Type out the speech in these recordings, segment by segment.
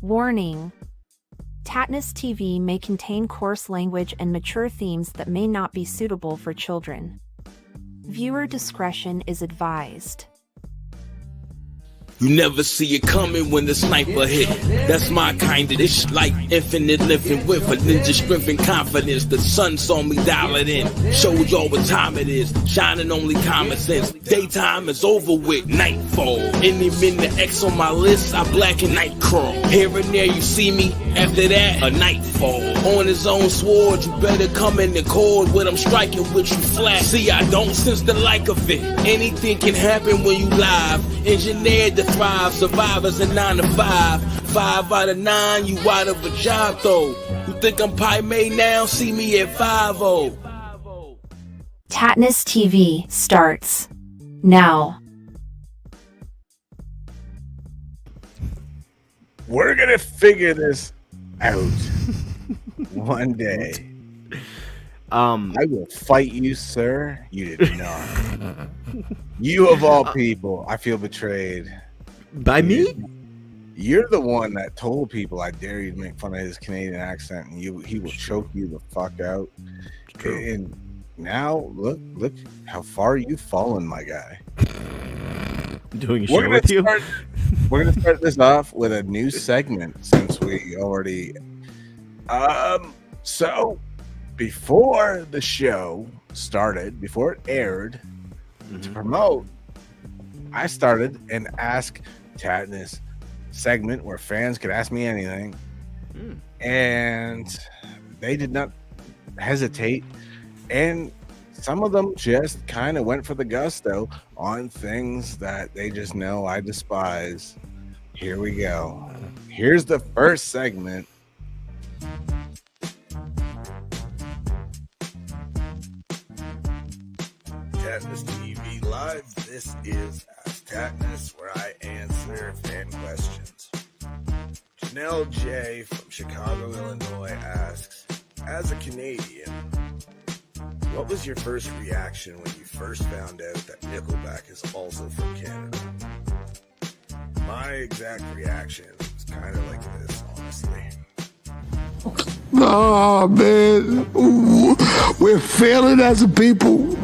Warning: Tattness TV may contain coarse language and mature themes that may not be suitable for children. Viewer discretion is advised. You never see it coming when the sniper hit. That's my kind of dish, like infinite living with a ninja strength and confidence. The sun saw me dial it in, showed y'all what time it is. Shining only common sense. Daytime is over with, nightfall. Any minute X on my list, I black and night crawl. Here and there you see me, after that, a nightfall. On his own sword, you better come in accord with I'm striking with you flat. See, I don't sense the like of it. Anything can happen when you live. Engineered to thrive, survivors in 9 to 5. 5 out of 9, you out of a job though. You think I'm pie made now? See me at 5-0. Tattness TV starts now. We're gonna figure this out one day. I will fight you, sir. You did not. You of all people, I feel betrayed. By me? You're the one that told people I dare you to make fun of his Canadian accent, and he will choke you the fuck out. And now look how far you've fallen, my guy. Doing a show with you. We're gonna start this off with a new segment since we already. So before the show started, before it aired, to promote, I started an Ask Tattness segment where fans could ask me anything, and they did not hesitate, and some of them just kind of went for the gusto on things that they just know I despise. Here we go. Here's the first segment. Tattness TV Live. This is Ask Tattness, where I answer fan questions. Janelle J from Chicago, Illinois asks, as a Canadian, what was your first reaction when you first found out that Nickelback is also from Canada? My exact reaction was kind of like this, honestly. Oh, man. Ooh, we're failing as a people.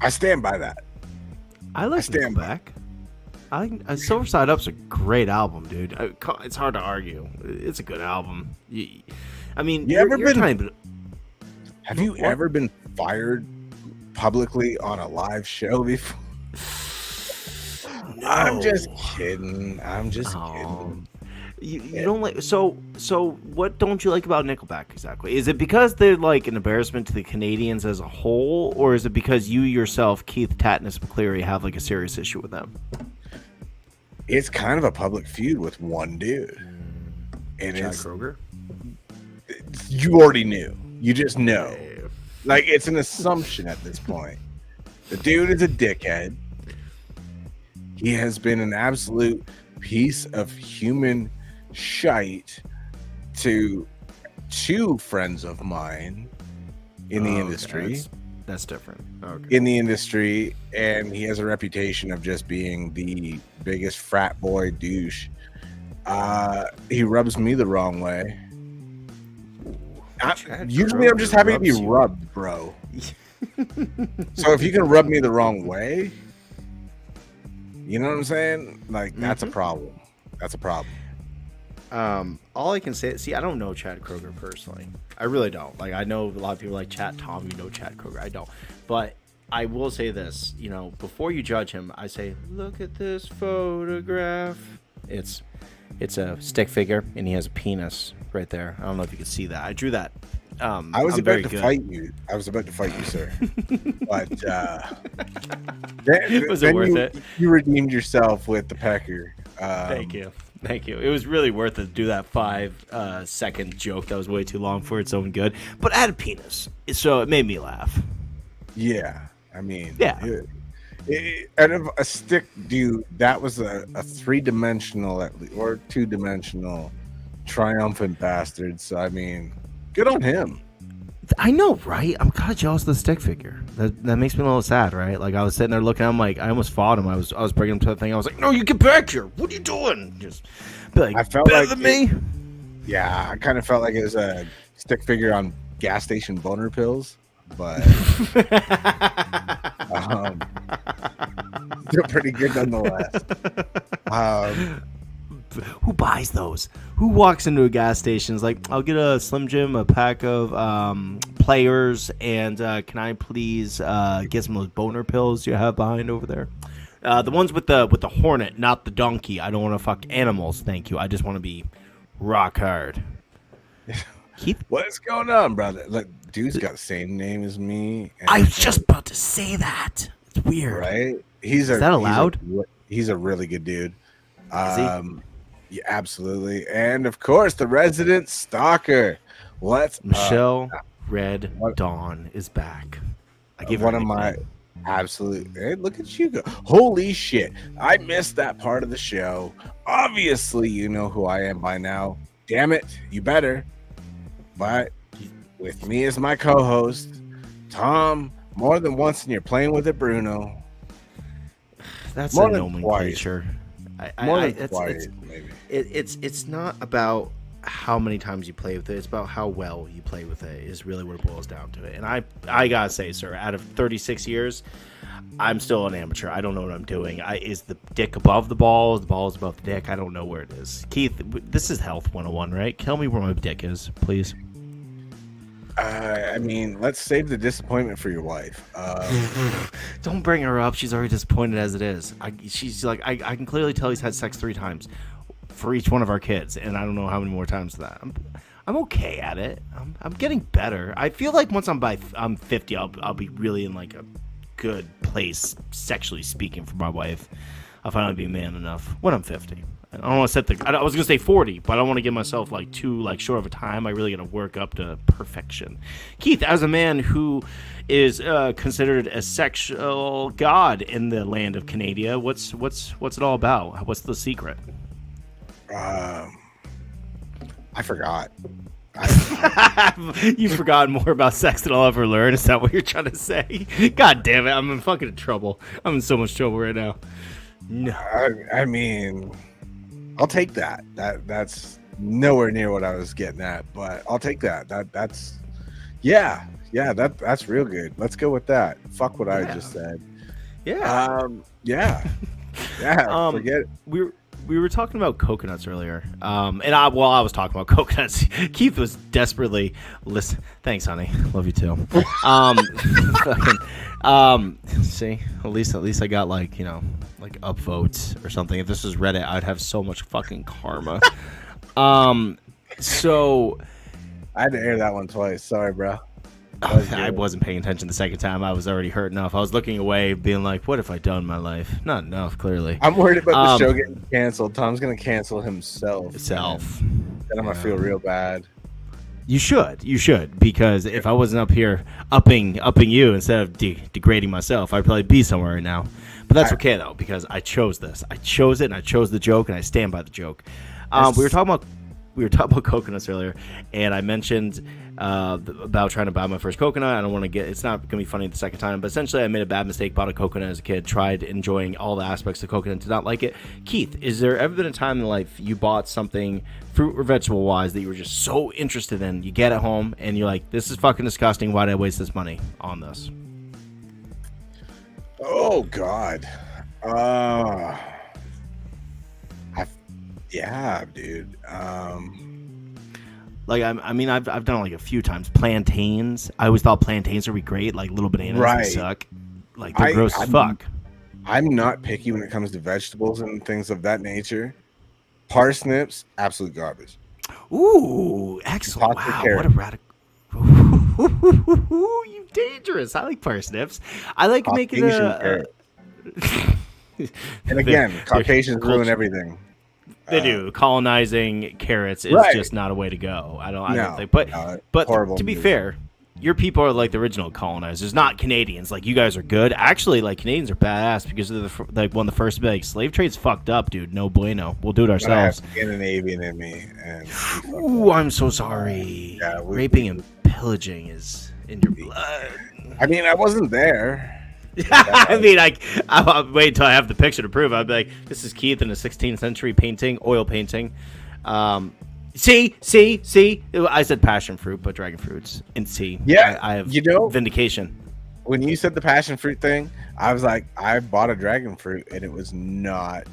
I stand by that. I like Nickelback. Silver Side Up's a great album, dude. It's hard to argue. It's a good album. I mean, have you ever been fired publicly on a live show before? No. I'm just kidding. Kidding. You don't like so what don't you like about Nickelback exactly? Is it because they're like an embarrassment to the Canadians as a whole, or is it because you yourself, Keith Tattness McCleary, have like a serious issue with them? It's kind of a public feud with one dude. And Chad Kroeger? You already knew. You just know. Like, it's an assumption at this point. The dude is a dickhead. He has been an absolute piece of human shite to two friends of mine in the industry. That's different. Okay. In the industry, and he has a reputation of just being the biggest frat boy douche. He rubs me the wrong way. Usually I'm just happy to be rubbed, bro. So if you can rub me the wrong way, you know what I'm saying? Like, that's a problem. That's a problem. All I can say, I don't know Chad Kroeger personally. I really don't. Like, I know a lot of people like Chat Tom, you know Chad Kroeger. I don't. But I will say this, before you judge him, I say, look at this photograph. It's a stick figure, and he has a penis right there. I don't know if you can see that. I drew that. I was about to fight you. Sir. But was it worth it? You redeemed yourself with the pecker. Thank you. It was really worth it to do that 5-second joke that was way too long for its own good. But I had a penis, so it made me laugh. Yeah. I mean, Yeah. Out of a stick dude, that was a 3-dimensional or 2-dimensional triumphant bastard. So I mean, good on him. I know, right? I'm kind of jealous of the stick figure. That makes me a little sad, right? Like I was sitting there looking at him, like I almost fought him. I was bringing him to the thing. I was like, "No, you get back here! What are you doing?" Just be like, I felt better like than me. Yeah, I kind of felt like it was a stick figure on gas station boner pills, but still pretty good nonetheless. Who buys those? Who walks into a gas station is like, I'll get a Slim Jim, a pack of players, and can I please get some of those boner pills you have behind over there? The ones with the hornet, not the donkey. I don't want to fuck animals, thank you. I just want to be rock hard. Keith? What's going on, brother? Like, dude's got the same name as me. I was just about to say that. It's weird. Right? Is that allowed? He's a really good dude. Is he? Yeah, absolutely. And of course, the resident stalker. Michelle Red Dawn is back. I give one her of a my nickname. absolute. Hey, look at you go! Holy shit! I missed that part of the show. Obviously, you know who I am by now. Damn it, you better. But with me as my co-host, Tom. More than once, and you're playing with it, Bruno. That's More a than nomenclature. Maybe. It's not about how many times you play with it. It's about how well you play with it is really what it boils down to it. And I gotta say, sir, out of 36 years, I'm still an amateur. I don't know what I'm doing. Is the dick above the ball? Is the ball above the dick? I don't know where it is. Keith, this is Health 101, right? Tell me where my dick is, please. I mean, let's save the disappointment for your wife. Don't bring her up. She's already disappointed as it is. She's like, I can clearly tell he's had sex 3 times for each one of our kids, and I don't know how many more times that. I'm okay at it. I'm getting better. I feel like once I'm 50, I'll be really in like a good place sexually speaking for my wife. I'll finally be man enough when I'm 50. I don't want to set I was gonna say 40, but I don't want to give myself like too short of a time. I really got to work up to perfection. Keith, as a man who is considered a sexual god in the land of Canada, what's it all about? What's the secret? I forgot. You've forgotten more about sex than I'll ever learn. Is that what you're trying to say? God damn it! I'm in fucking trouble. I'm in so much trouble right now. No, I mean, I'll take that. That's nowhere near what I was getting at, but I'll take that. That's real good. Let's go with that. Fuck what I just said. Yeah. Forget it. We were talking about coconuts earlier, and I was talking about coconuts. Keith was desperately listen. Thanks, honey. Love you too. See, at least I got like upvotes or something. If this was Reddit, I'd have so much fucking karma. So I had to air that one twice. Sorry, bro. I wasn't paying attention the second time. I was already hurt enough. I was looking away, being like, what have I done in my life? Not enough, clearly. I'm worried about the show getting canceled. Tom's going to cancel himself. Then I'm going to feel real bad. You should, because if I wasn't up here upping you instead of degrading myself, I'd probably be somewhere right now. But that's okay, though, because I chose this. I chose it, and I chose the joke, and I stand by the joke. We were talking about coconuts earlier, and I mentioned about trying to buy my first coconut. I don't want to it's not going to be funny the second time, but essentially I made a bad mistake, bought a coconut as a kid, tried enjoying all the aspects of coconut, did not like it. Keith, is there ever been a time in life you bought something, fruit or vegetable wise, that you were just so interested in, you get it home, and you're like, this is fucking disgusting, why did I waste this money on this? Oh, God. Yeah, dude. Like I've done it like a few times. Plantains. I always thought plantains would be great. Like little bananas Right. suck. Like they're gross as fuck. I'm not picky when it comes to vegetables and things of that nature. Parsnips, absolute garbage. Ooh, excellent! Toxic Wow, carrot. what a radical. You dangerous. I like parsnips. I like making Caucasian And again, Caucasians ruin everything. They do. Colonizing carrots is Right. just not a way to go. I don't think. But horrible to be move. fair, your people are like the original colonizers, not Canadians. Like, you guys are good. Actually, like, Canadians are badass because they're like one of the first big slave trades. Fucked up, dude. No bueno. We'll do it ourselves. I have Scandinavian in me, and Ooh, I'm so sorry. Yeah, raping and pillaging is in your blood. I mean, I wasn't there. I mean, I'll wait until I have the picture to prove. I'll be like, this is Keith in a 16th century painting, oil painting. See, I said passion fruit, but dragon fruits. And see, Yeah, I have vindication. When you said the passion fruit thing, I was like, I bought a dragon fruit, and it was not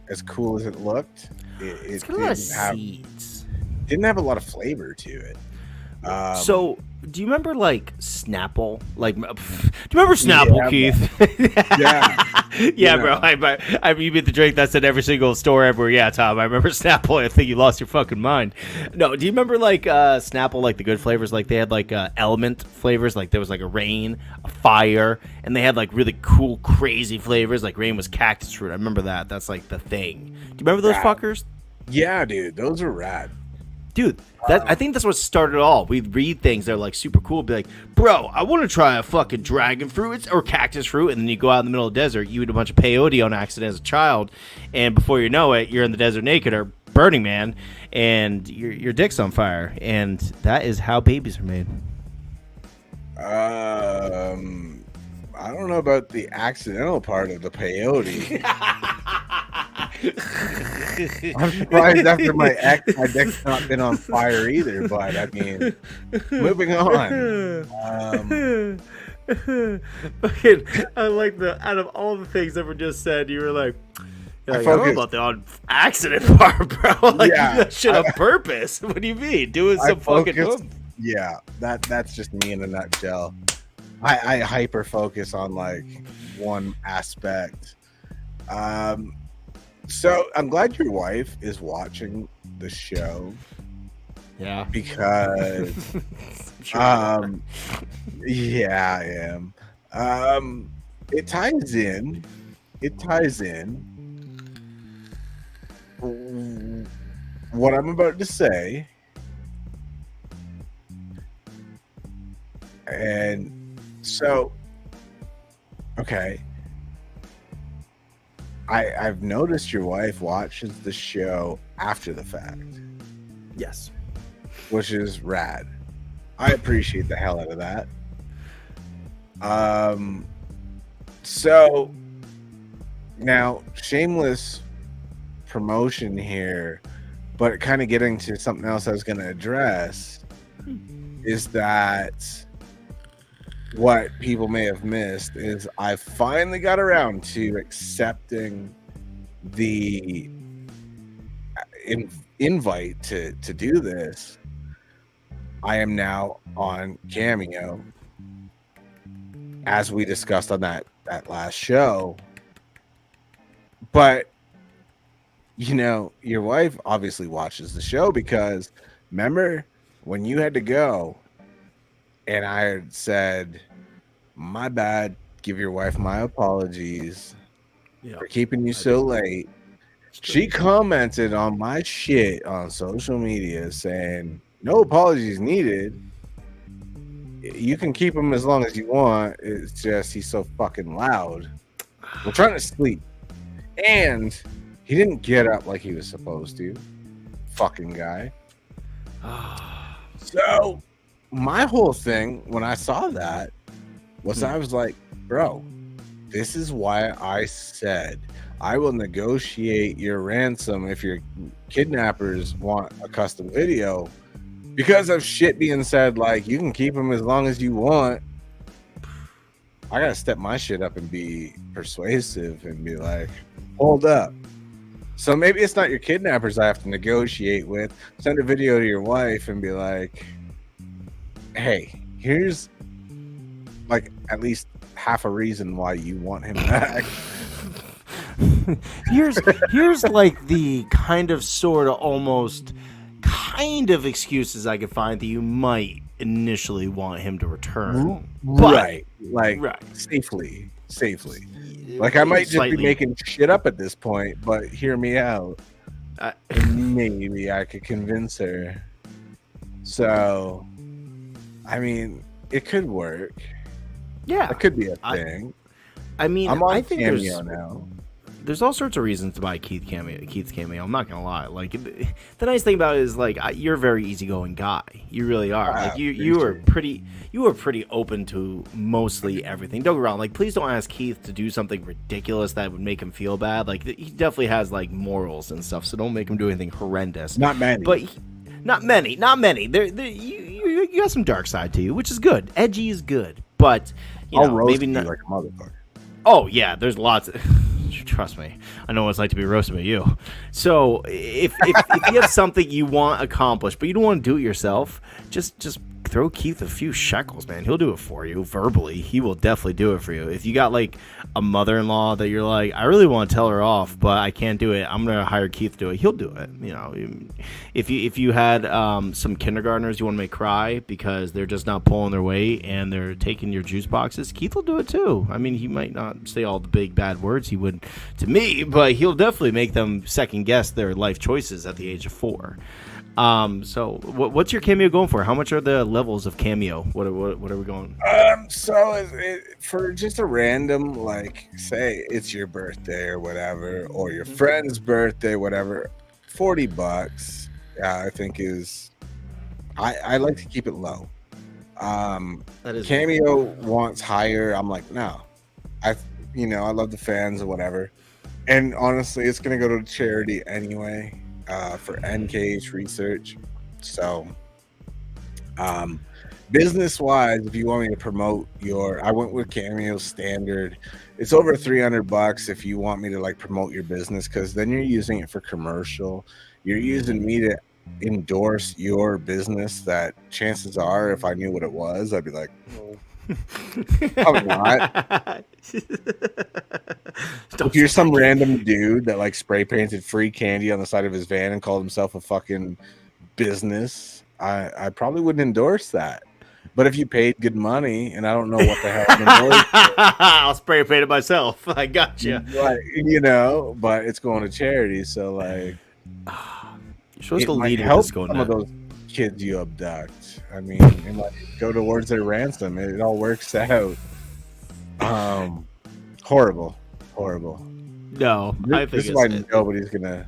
as cool as it looked. It's got a lot of seeds. Didn't have a lot of flavor to it. So, do you remember like Snapple? Like, do you remember Snapple, Keith? Yeah, bro. I you beat the drink that's at every single store everywhere. Yeah, Tom. I remember Snapple. I think you lost your fucking mind. No, do you remember like Snapple, like the good flavors? Like they had like element flavors. Like there was like a rain, a fire, and they had like really cool, crazy flavors. Like rain was cactus fruit. I remember that. That's like the thing. Do you remember those fuckers? Yeah, dude. Those are rad. Dude, I think that's what started it all. We'd read things that are like super cool, be like, bro, I want to try a fucking dragon fruit or cactus fruit, and then you go out in the middle of the desert, you eat a bunch of peyote on accident as a child, and before you know it, you're in the desert naked or Burning Man, and your dick's on fire, and that is how babies are made. I don't know about the accidental part of the peyote. I'm surprised after my ex, my dick's not been on fire either. But I mean, moving on. I like out of all the things that were just said, you were like, I don't know about the on accident part, bro. Like, you do that shit on purpose. What do you mean? Doing some fucking. Yeah, that's just me in a nutshell. I hyper focus on like one aspect. So I'm glad your wife is watching the show. Yeah. Because yeah, I am. It ties in. What I'm about to say. And so, okay. I've noticed your wife watches the show after the fact. Yes. Which is rad. I appreciate the hell out of that. So now, shameless promotion here, but kind of getting to something else I was going to address is that what people may have missed is I finally got around to accepting the invite to do this. I am now on Cameo, as we discussed on that last show. But you know, your wife obviously watches the show because remember when you had to go and I had said, my bad, give your wife my apologies for keeping you so late. She commented on my shit on social media saying, no apologies needed. You can keep him as long as you want. It's just he's so fucking loud. We're trying to sleep. And he didn't get up like he was supposed to. Fucking guy. So my whole thing when I saw that was I was like, bro, this is why I said I will negotiate your ransom if your kidnappers want a custom video because of shit being said like you can keep them as long as you want. I gotta step my shit up and be persuasive and be like, hold up. So maybe it's not your kidnappers I have to negotiate with. Send a video to your wife and be like, hey, here's like at least half a reason why you want him back. here's like the kind of sort of almost kind of excuses I could find that you might initially want him to return. Right. Like safely. Like I might just be making shit up at this point, but hear me out. Maybe I could convince her. So, I mean, it could work. Yeah, It could be a thing. I mean, I'm on I think Cameo now. there's all sorts of reasons to buy Keith's cameo. I'm not gonna lie. Like the nice thing about it is like you're a very easygoing guy. You really are. Like you were pretty open to mostly everything. Don't get me wrong. Like please don't ask Keith to do something ridiculous that would make him feel bad. Like he definitely has like morals and stuff. So don't make him do anything horrendous. Not many. But not many. You got some dark side to you, which is good. Edgy is good. But I'll roast maybe you not like a motherfucker. Oh yeah, there's lots of trust me. I know what it's like to be roasted by you. So if you have something you want accomplished, but you don't want to do it yourself, just throw Keith a few shekels, man. He'll do it for you verbally. He will definitely do it for you. If you got like a mother-in-law that you're like, I really want to tell her off, but I can't do it. I'm gonna hire Keith to do it. He'll do it. You know, if you had some kindergartners you want to make cry because they're just not pulling their weight and they're taking your juice boxes, Keith will do it too. I mean, he might not say all the big bad words he would to me, but he'll definitely make them second guess their life choices at the age of 4. So what's your cameo going for? How much are the levels of cameo? What are we going? So for just a random, like, say it's your birthday or whatever, or your friend's birthday, whatever, $40. I think is. I like to keep it low. That is Cameo wants higher. I'm like, no. I love the fans or whatever, and honestly, it's gonna go to charity anyway. For NKH research. So business wise, if you want me to promote I went with Cameo standard. It's over $300 if you want me to like promote your business, because then you're using it for commercial. You're using me to endorse your business that chances are, if I knew what it was, I'd be like, probably not. If you're some random dude that like spray painted free candy on the side of his van and called himself a fucking business, I probably wouldn't endorse that. But if you paid good money, and I don't know what the hell I'm endorsing, I'll spray paint it myself. I got you. Like, but it's going to charity, so like you're supposed to lead help with this some of those kids you abduct. I mean, it might go towards their ransom. It all works out. Horrible. No, I think this is why nobody's gonna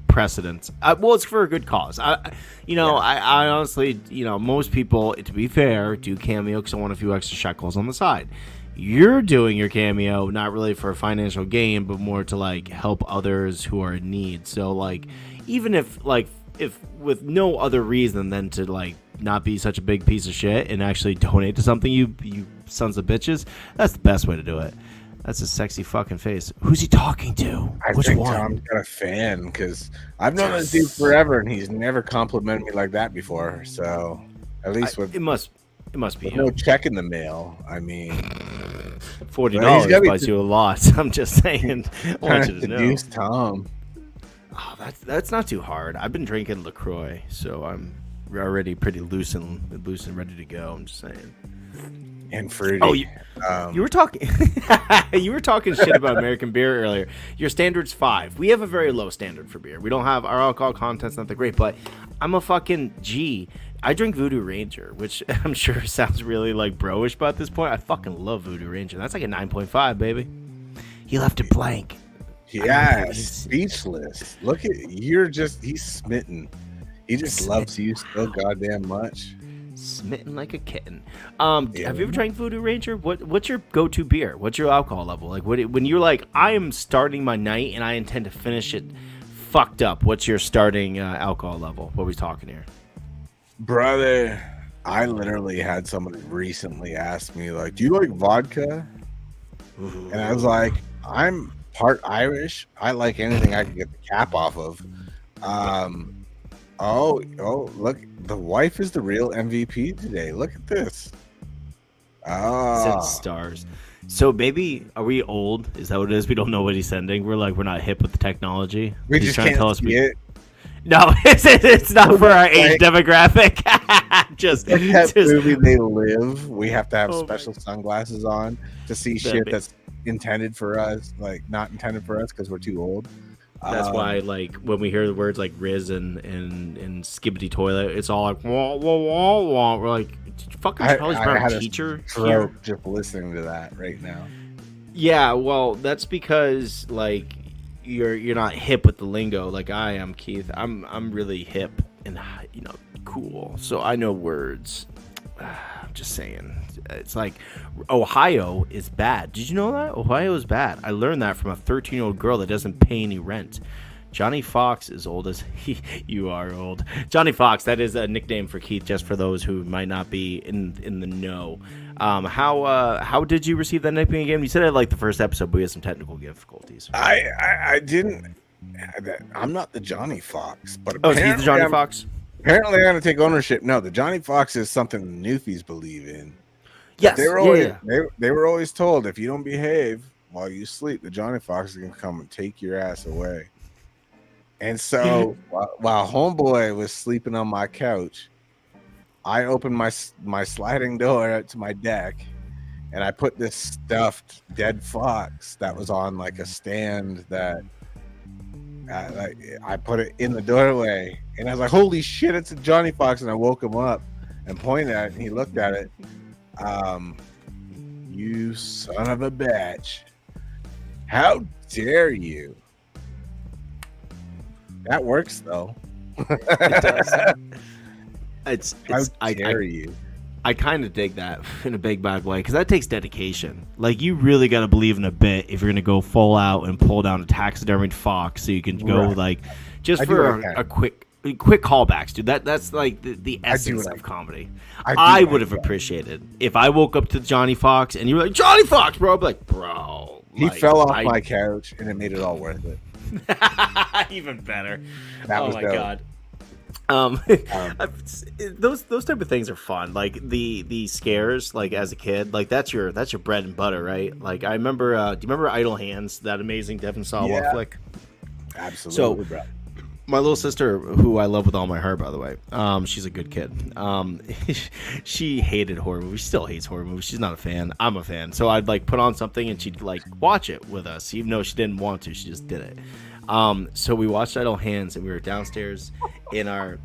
precedence. Well, it's for a good cause. I honestly, most people, to be fair, do cameo because I want a few extra shekels on the side. You're doing your cameo not really for a financial gain, but more to like help others who are in need. So like, even if with no other reason than to like not be such a big piece of shit and actually donate to something, you sons of bitches, that's the best way to do it. That's a sexy fucking face. Who's he talking to? Which think one? Tom's got a fan, because I've known this dude forever and he's never complimented me like that before. So at least it must be no check in the mail. I mean, $40 buys you a lot. I'm just saying. I want you to know. Tom. Oh, that's not too hard. I've been drinking LaCroix, so I'm already pretty loose and ready to go. I'm just saying. And fruity. Oh, you were talking shit about American beer earlier. Your standard's 5. We have a very low standard for beer. We don't have our alcohol content's not that great, but I'm a fucking G. I drink Voodoo Ranger, which I'm sure sounds really like bro-ish, but at this point, I fucking love Voodoo Ranger. That's like a 9.5, baby. He left it blank. Yeah, speechless. Look at he's smitten. He just loves you so goddamn much. Smitten like a kitten. Have you ever drank Voodoo Ranger? What's your go-to beer? What's your alcohol level? Like when you're like, I am starting my night and I intend to finish it fucked up. What's your starting alcohol level? What are we talking here? Brother, I literally had somebody recently ask me, like, do you like vodka? Ooh. And I was like, I'm part Irish. I like anything I can get the cap off of. Oh, look, the wife is the real MVP today. Look at this. Said stars. So maybe, are we old? Is that what it is? We don't know what he's sending. We're not hip with the technology. We just can't tell us it. No, it's not for our age demographic. just movie They Live. We have to have special sunglasses on to see shit that's intended for us, like not intended for us because we're too old. That's why, like, when we hear the words like Riz and Skibbity Toilet, it's all like wah wah wah wah. We're like, fucking Charlie Brown had teacher a here. throat just listening to that right now. Yeah, well, that's because like you're not hip with the lingo like I am, Keith. I'm really hip and cool, so I know words. I'm just saying. It's like Ohio is bad. Did you know that? Ohio is bad. I learned that from a 13-year-old girl that doesn't pay any rent. Johnny Fox is old as you are old. Johnny Fox, that is a nickname for Keith, just for those who might not be in the know. How did you receive that nickname again? You said it like the first episode, but we had some technical difficulties. I didn't. I'm not the Johnny Fox, but oh, is he the Johnny Fox? Apparently, I'm going to take ownership. No, the Johnny Fox is something the Newfies believe in. Yes, they were always they were always told if you don't behave while you sleep, the Johnny Fox is going to come and take your ass away. And so while homeboy was sleeping on my couch, I opened my sliding door to my deck, and I put this stuffed dead fox that was on like a stand that I put it in the doorway, and I was like, "Holy shit, it's a Johnny Fox!" And I woke him up and pointed at it, and he looked at it. You son of a bitch! How dare you? That works though. It does. How dare you? I kind of dig that in a big bad way because that takes dedication. Like you really got to believe in a bit if you're gonna go full out and pull down a taxidermied fox, so you can go like just for a quick callbacks, dude. That's like the essence of comedy. I would have appreciated if I woke up to Johnny Fox and you were like Johnny Fox, bro. I'd be like, bro. He fell off my couch and it made it all worth it. Even better. That was my dope. God. Those type of things are fun. Like the scares, like as a kid, like that's your bread and butter, right? Like I remember. Do you remember Idle Hands? That amazing Devin Sawa flick. Absolutely, bro. My little sister, who I love with all my heart, by the way, she's a good kid. She hated horror movies. She still hates horror movies. She's not a fan. I'm a fan. So I'd like put on something and she'd like watch it with us, even though she didn't want to. She just did it. So we watched Idle Hands, and we were downstairs in our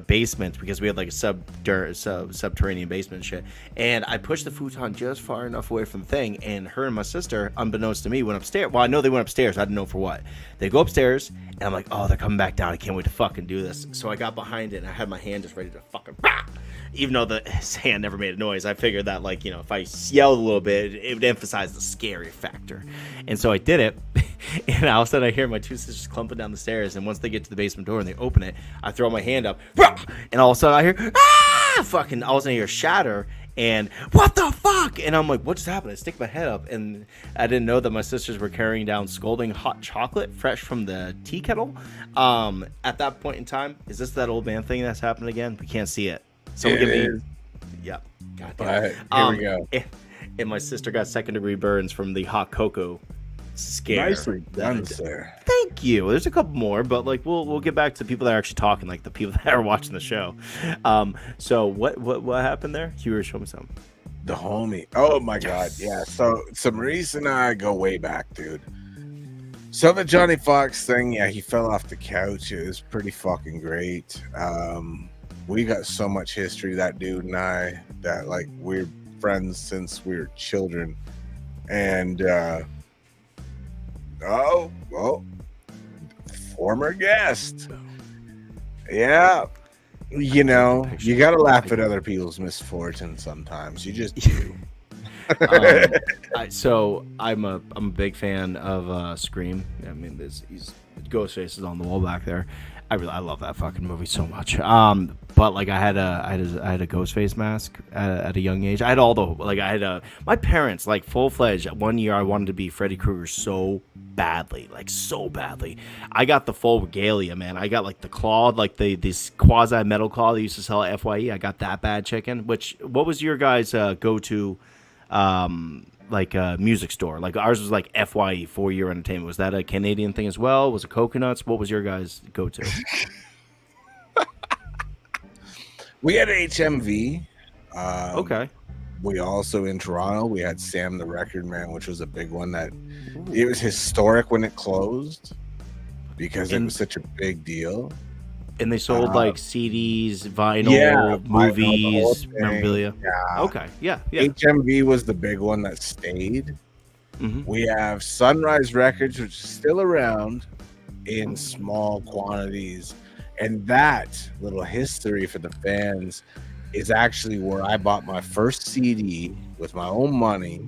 basement because we had like a subterranean basement and shit. And I pushed the futon just far enough away from the thing, and her and my sister, unbeknownst to me, went upstairs. Well, I know they went upstairs. I didn't know for what. They go upstairs, and I'm like, oh, they're coming back down. I can't wait to fucking do this. So I got behind it, and I had my hand just ready to fucking even though his hand never made a noise. I figured that, like, if I yelled a little bit, it would emphasize the scary factor. And so I did it, and all of a sudden I hear my two sisters clumping down the stairs, and once they get to the basement door and they open it, I throw my hand up, and all of a sudden I hear, fucking, all of a sudden I hear shatter, and what the fuck? And I'm like, what just happened? I stick my head up, and I didn't know that my sisters were carrying down scalding hot chocolate fresh from the tea kettle. At that point in time, is this that old man thing that's happened again? We can't see it. Someone give me. Yep. God damn it. Here we go. And my sister got second-degree burns from the hot cocoa scare. Nicely done, sir. Thank you. There's a couple more, but like we'll get back to people that are actually talking, like the people that are watching the show. So what happened there? You were showing me something. The homie. Oh my God. Yeah. So Maurice and I go way back, dude. So the Johnny Fox thing, yeah, he fell off the couch. It was pretty fucking great. We got so much history, that dude and I, that like we're friends since we were children. And former guest. Yeah. You gotta laugh at other people's misfortune sometimes. You just do. So I'm a big fan of Scream. I mean, Ghostface is on the wall back there. I love that fucking movie so much. But like I had a Ghostface mask at a young age. I had my parents, like, full-fledged. One year I wanted to be Freddy Krueger so badly. I got the full regalia, man. I got like the claw, like this quasi metal claw they used to sell at FYE. I got that bad chicken. What was your guys' go-to music store? Like ours was like FYE, 4-year entertainment. Was that a Canadian thing as well? Was it Coconuts? What was your guys' go-to? We had HMV. Okay. We also, in Toronto, we had Sam the Record Man, which was a big one. That it was historic when it closed because it was such a big deal. And they sold like CDs, vinyl, yeah, movies, thing. memorabilia. Yeah. Okay, yeah. HMV was the big one that stayed. We have Sunrise Records, which is still around in small quantities. And that little history for the fans is actually where I bought my first CD with my own money.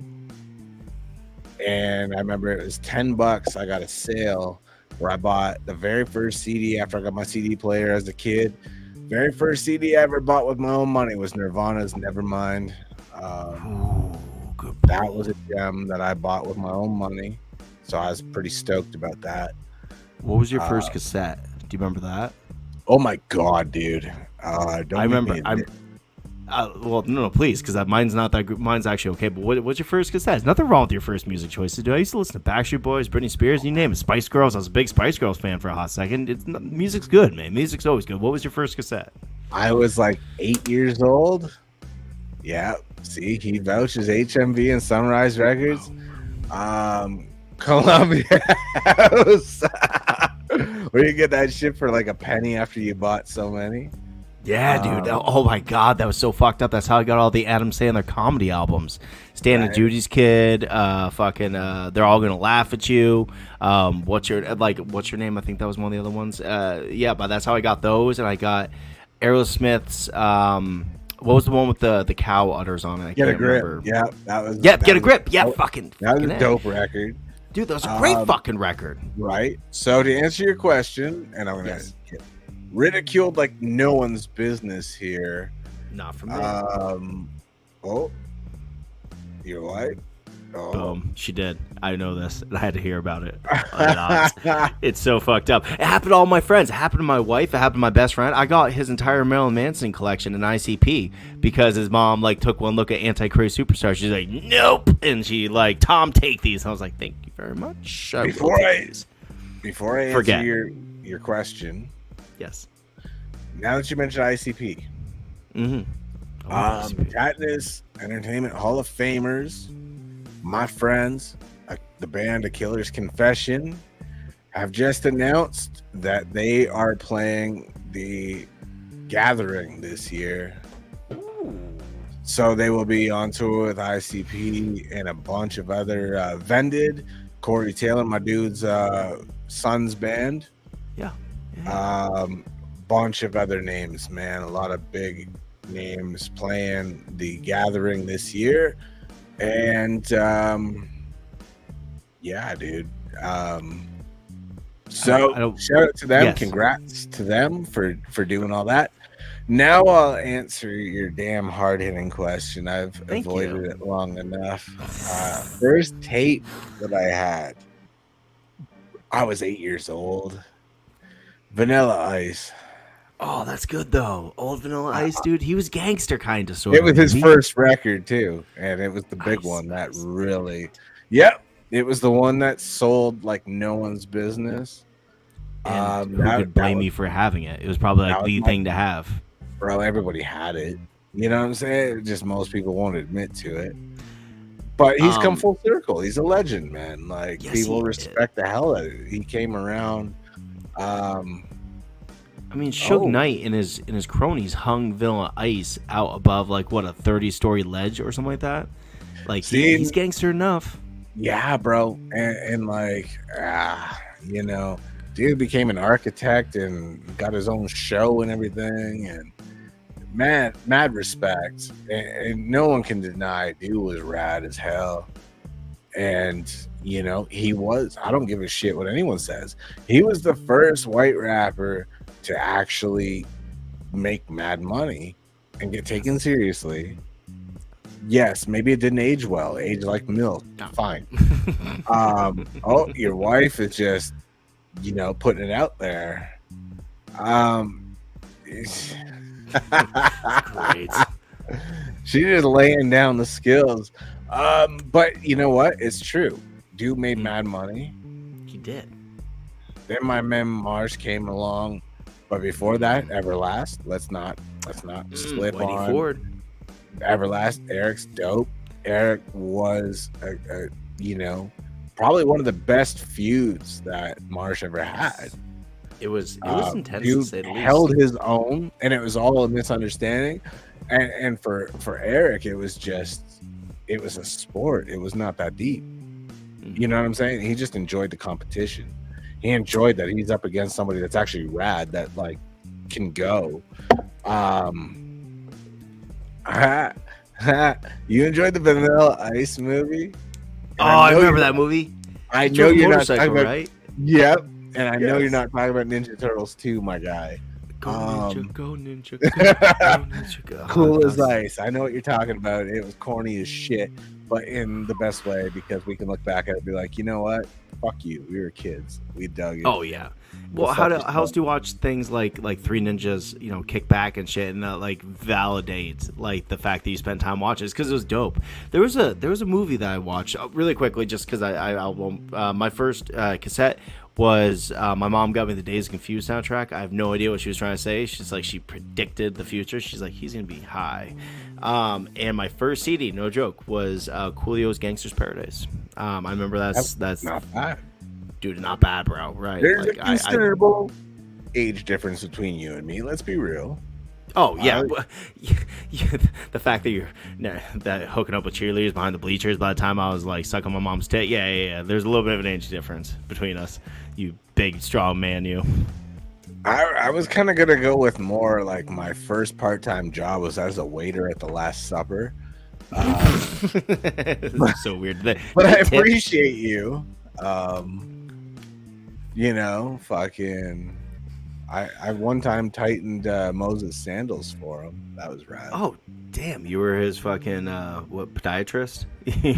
And I remember it was $10. I got a sale where I bought the very first CD after I got my CD player as a kid. Very first CD I ever bought with my own money was Nirvana's Nevermind. That was a gem that I bought with my own money. So I was pretty stoked about that. What was your first cassette? Do you remember that? Oh my God, dude. I remember. Well, no, please, because mine's not that good. Mine's actually okay. But what's your first cassette? There's nothing wrong with your first music choices, dude. I used to listen to Backstreet Boys, Britney Spears, you name it, Spice Girls. I was a big Spice Girls fan for a hot second. Music's good, man. Music's always good. What was your first cassette? I was like 8 years old. Yeah, see, he vouches HMV and Sunrise Records. Columbia House. Where you get that shit for like a penny after you bought so many. Yeah, dude. Oh my God, that was so fucked up. That's how I got all the Adam Sandler comedy albums. Stan and Judy's Kid, They're All Gonna Laugh at You. What's your name? I think that was one of the other ones. Yeah, but that's how I got those, and I got Aerosmith's. What was the one with the cow udders on it? I Get a can't Grip. remember. Yeah, that was. Get a Grip. Yeah, fucking. That was a A. dope record. Dude, that was a great fucking record. Right. So to answer your question, and I'm gonna get ridiculed like no one's business here. Not for me. Oh, your wife. Oh. Boom. She did. I know this. And I had to hear about it. It's so fucked up. It happened to all my friends. It happened to my wife. It happened to my best friend. I got his entire Marilyn Manson collection in ICP because his mom took one look at Anti-Crazy Superstar. She's like, nope. And she Tom, take these. And I was like, thank you very much. Before I answer your question. Yes. Now that you mentioned ICP. Tattness Entertainment Hall of Famers, my friends, the band A Killer's Confession, have just announced that they are playing the Gathering this year. So they will be on tour with ICP and a bunch of other Vended, Corey Taylor, my dude's son's band. Yeah. Bunch of other names, man. A lot of big names playing the Gathering this year. And yeah, dude. So shout out to them. Yes. Congrats to them for doing all that. Now I'll answer your damn hard-hitting question. I've avoided it long enough. First tape that I had, I was 8 years old. Vanilla Ice. Oh, that's good though. Old Vanilla Ice, dude. He was gangster kind of sort of. It was his first record too, and it was the big one that really. Yep, it was the one that sold like no one's business. And who could blame me for having it? It was probably the thing to have. Bro, everybody had it. You know what I'm saying? Just most people won't admit to it. But he's come full circle. He's a legend, man. Like people respect the hell out of it. He came around. I mean, Suge Knight and his cronies hung Vanilla Ice out above a 30-story ledge or something like that. He's gangster enough. Yeah, bro, and dude became an architect and got his own show and everything, and mad respect, and no one can deny dude was rad as hell. And he was. I don't give a shit what anyone says. He was the first white rapper to actually make mad money and get taken seriously. Yes, maybe it didn't age well. Age like milk. Fine. Your wife is just, putting it out there. Great. She's just laying down the skills. But you know what? It's true. Dude made mad money. He did. Then my man Mars came along. But before that, Everlast. Let's not slip on. Forward. Everlast. Eric's dope. Eric was probably one of the best feuds that Marsh ever had. It was intense to Dude say the least. held his own, and it was all a misunderstanding. And for Eric, it was a sport. It was not that deep. You know what I'm saying? He just enjoyed the competition. He enjoyed that he's up against somebody that's actually rad, that like can go. You enjoyed the Vanilla Ice movie? Oh, I remember that movie. I know you're not talking about, right? Yep. And I know you're not talking about Ninja Turtles 2, my guy. Go Ninja, go Ninja, go Ninja, go. Cool as ice. I know what you're talking about. It was corny as shit, but in the best way, because we can look back at it and be like, you know what? Fuck you. We were kids. We dug it. Oh yeah. Well, how else do you watch things like Three Ninjas, you know, kick back and shit, and like validate like the fact that you spent time watching it? Because it was dope. There was a movie that I watched really quickly, just because my first cassette was my mom got me the Days Confused soundtrack. I have no idea what she was trying to say. She's like, she predicted the future. She's like, he's gonna be high. And my first CD, no joke, was Coolio's Gangster's Paradise. I remember that's not bad. Dude, not bad, bro. Right? There's like, a considerable age difference between you and me. Let's be real. Oh yeah, the fact that you're hooking up with cheerleaders behind the bleachers by the time I was like sucking my mom's tit. Yeah. There's a little bit of an age difference between us. You big strong man, you. I was kind of gonna go with more like my first part-time job was as a waiter at the Last Supper. So weird. But I appreciate you. You know, fucking. I one time tightened Moses' sandals for him. That was rad. Oh, damn! You were his fucking podiatrist?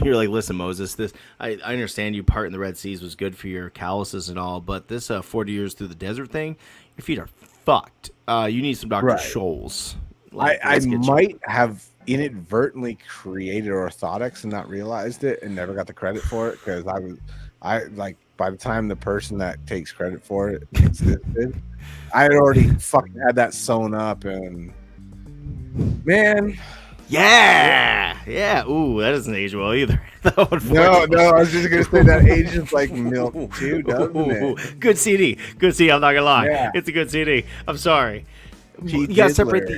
You're like, listen, Moses. This I understand you parting the Red Seas was good for your calluses and all, but this 40 years through the desert thing, your feet are fucked. You need some Dr. Scholl's. Like, I might have inadvertently created orthotics and not realized it, and never got the credit for it because I like by the time the person that takes credit for it existed. I had already fucking had that sewn up, and man, yeah. Ooh, that doesn't age well either. No, I was just gonna say that ages like milk too, doesn't it? Good CD. I'm not gonna lie, yeah. It's a good CD. I'm sorry. You gotta separate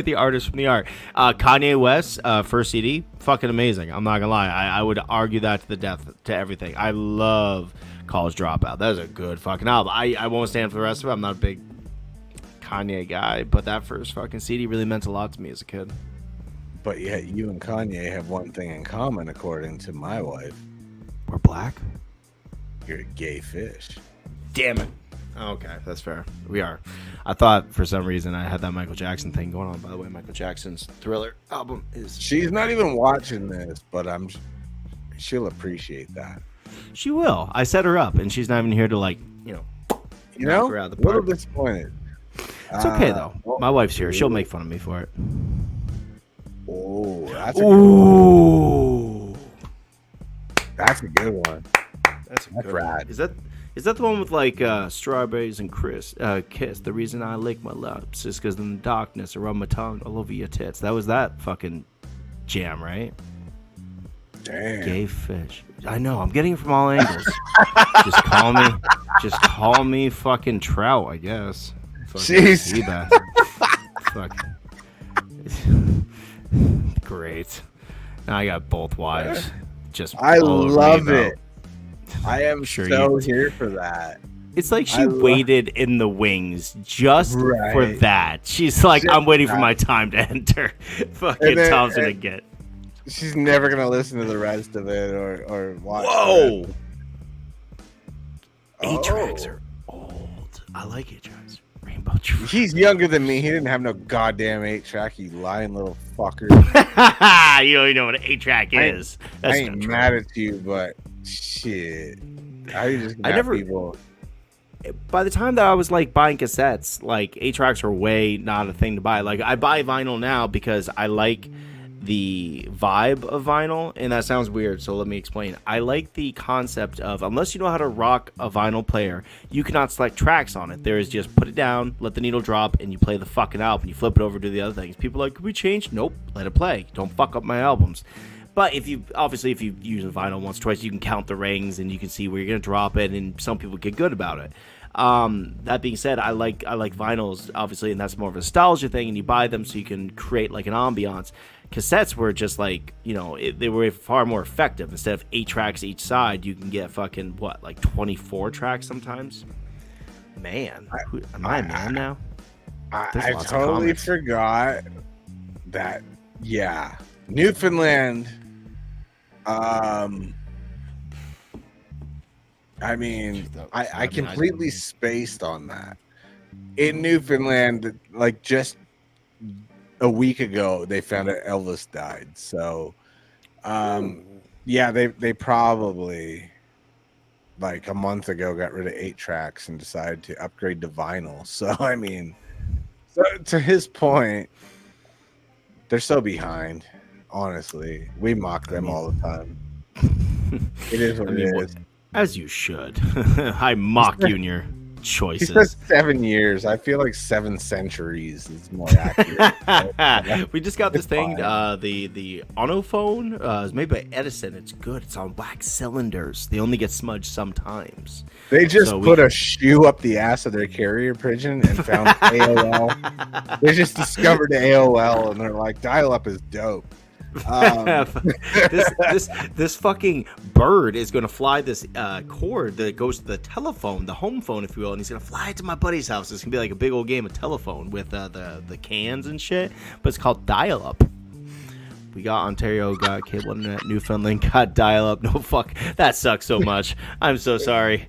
the artist from the art. Kanye West first CD, fucking amazing. I'm not gonna lie. I would argue that to the death to everything. I love College Dropout. That is a good fucking album. I won't stand for the rest of it. I'm not a big Kanye guy, but that first fucking CD really meant a lot to me as a kid. But yet you and Kanye have one thing in common, according to my wife. We're black. You're a gay fish. Damn it. Okay, that's fair. We are. I thought for some reason I had that Michael Jackson thing going on. By the way, Michael Jackson's Thriller album is... She's not even watching this, but she'll appreciate that. She will. I set her up, and she's not even here to knock her out of the park. A little disappointed. It's okay though. My wife's here. She'll make fun of me for it. Oh, that's a good one. That's a good one. That's rad. Is that the one with like strawberries and kiss? The reason I lick my lips is because in the darkness I rub my tongue all over your tits. That was that fucking jam, right? Damn. Gay fish. I know. I'm getting it from all angles. Just call me fucking Trout, I guess. Jeez. Fuck. Great. Now I got both wives. I love it. Out. I am so here for that. It's like she waited in the wings just for that. She's like, I'm waiting for my time to enter. Fucking Thompson to get. She's never gonna listen to the rest of it or watch. Whoa! 8-tracks are old. I like 8-tracks. Rainbow Tracks. He's younger than me. He didn't have no goddamn 8-track. You lying little fucker. You don't even know what an 8-track is. I ain't mad at you, but shit. How you just people? By the time that I was like buying cassettes, like 8-tracks are way not a thing to buy. Like I buy vinyl now because I like the vibe of vinyl, and that sounds weird, so let me explain. I like the concept of, unless you know how to rock a vinyl player, you cannot select tracks on it. There is just put it down, let the needle drop, and you play the fucking album. You flip it over, do the other things. People are like, can we change? Nope, let it play. Don't fuck up my albums. But if you use a vinyl once or twice, you can count the rings and you can see where you're gonna drop it, and some people get good about it. That being said, I like vinyls, obviously, and that's more of a nostalgia thing, and you buy them so you can create like an ambiance. Cassettes were just like, they were far more effective. Instead of 8 tracks each side, you can get fucking, like 24 tracks sometimes? Man, am I a man now? I totally forgot that, yeah. Newfoundland, I completely spaced on that. In Newfoundland, like just a week ago, they found out Elvis died. So, yeah, they probably like a month ago got rid of 8 tracks and decided to upgrade to vinyl. So, I mean, to his point, they're so behind. Honestly, we mock them all the time. It is what it is. As you should. I mock you in your choices. He said 7 years. I feel like 7 centuries is more accurate. We just got this thing, the Onophone. It's made by Edison. It's good. It's on wax cylinders. They only get smudged sometimes. They just put a shoe up the ass of their carrier pigeon and found AOL. They just discovered AOL and they're like, dial-up is dope. This fucking bird is gonna fly this cord that goes to the telephone, the home phone, if you will, and he's gonna fly it to my buddy's house. It's gonna be like a big old game of telephone with the cans and shit, but it's called dial-up. We got Ontario, got cable internet. Newfoundland got dial-up. No, fuck, that sucks so much. I'm so sorry.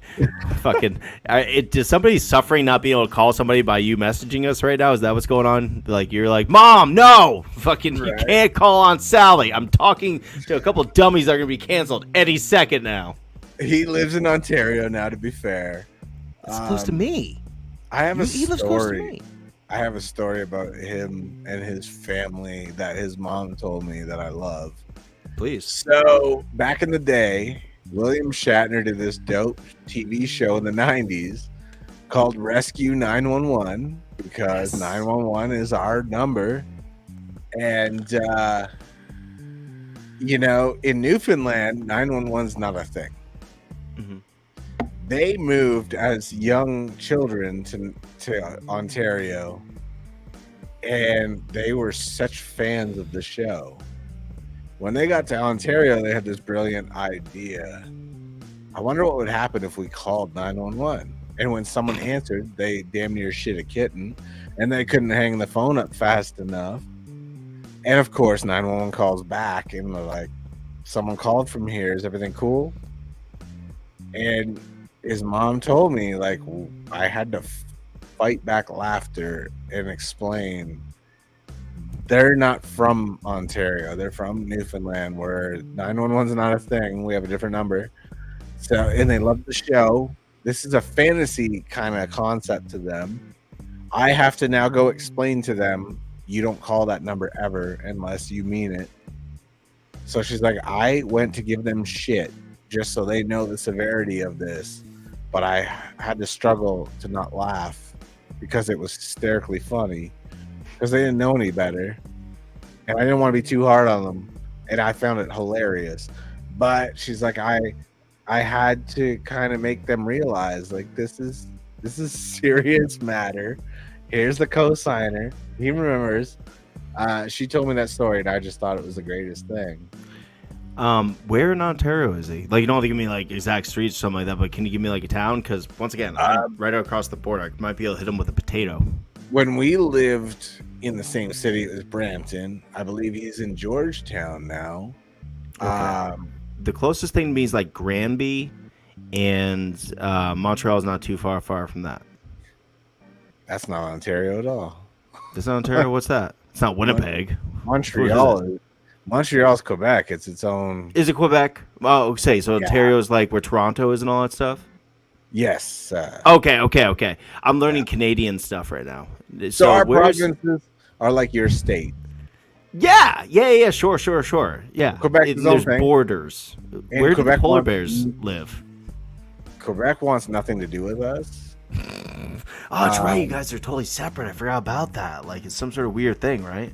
Fucking, is somebody suffering not being able to call somebody by you messaging us right now? Is that what's going on? Like, you're like, Mom, no, fucking, you can't call on Sally. I'm talking to a couple dummies that are gonna be canceled any second now. He lives in Ontario now. To be fair, it's close to me. I have a He lives close to me. I have a story about him and his family that his mom told me that I love. Please. So back in the day, William Shatner did this dope TV show in the 90s called Rescue 911 because 911 is our number. And, in Newfoundland, 911 is not a thing. Mm-hmm. They moved as young children to Ontario, and they were such fans of the show. When they got to Ontario, they had this brilliant idea. I wonder what would happen if we called 911. And when someone answered, they damn near shit a kitten, and they couldn't hang the phone up fast enough. And of course, 911 calls back, and they're like, "Someone called from here. Is everything cool?" And his mom told me, like, I had to fight back laughter and explain they're not from Ontario. They're from Newfoundland, where 911's not a thing. We have a different number. So, and they love the show. This is a fantasy kind of concept to them. I have to now go explain to them, you don't call that number ever unless you mean it. So she's like, I went to give them shit just so they know the severity of this. But I had to struggle to not laugh because it was hysterically funny because they didn't know any better. And I didn't want to be too hard on them. And I found it hilarious. But she's like, I had to kind of make them realize, like, this is serious matter. Here's the cosigner. He remembers. She told me that story, and I just thought it was the greatest thing. Where in Ontario is he? Like, you don't have to give me like exact streets or something like that, but can you give me like a town? Because once again, I'm right across the border. I might be able to hit him with a potato. When we lived in the same city as Brampton, I believe he's in Georgetown now. Okay. The closest thing to me is like Granby, and Montreal is not too far from that. That's not Ontario at all. That's not Ontario. What's that? It's not Winnipeg. Montreal. Montreal's Quebec. It's its own. Is it Quebec? Oh, okay. So Ontario is like where Toronto is and all that stuff? Yes. Okay. I'm learning Canadian stuff right now. So our provinces are like your state. Yeah. Sure. Yeah. Quebec is there's thing. Borders. And Where Quebec do polar bears live? Quebec wants nothing to do with us. Oh, that's right. You guys are totally separate. I forgot about that. Like, it's some sort of weird thing, right?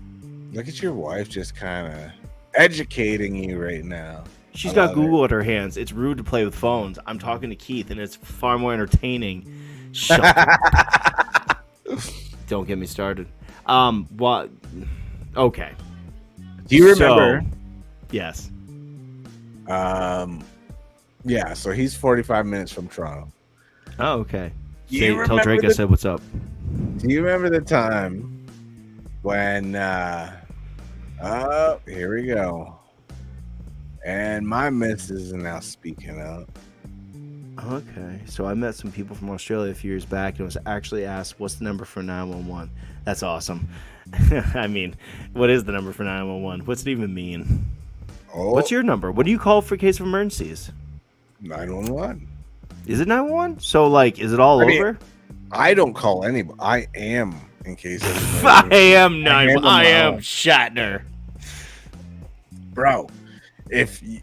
Look at your wife just kind of educating you right now. She's I got love Google at her hands. It's rude to play with phones. I'm talking to Keith, and it's far more entertaining. Shut up. Don't get me started. What? Okay. Do you remember? So, yes. Yeah. So he's 45 minutes from Toronto. Oh, okay. You Tell Drake I said what's up. Do you remember the time when? Oh, here we go. And my missus is now speaking up. Okay, so I met some people from Australia a few years back and was actually asked, what's the number for 911? That's awesome. I mean, what is the number for 911? What's it even mean? Oh, What's your number? What do you call for case of emergencies? 911. Is it 911? So, like, is it all over? I don't call anybody. I am in case of I am I am Shatner. Bro, if you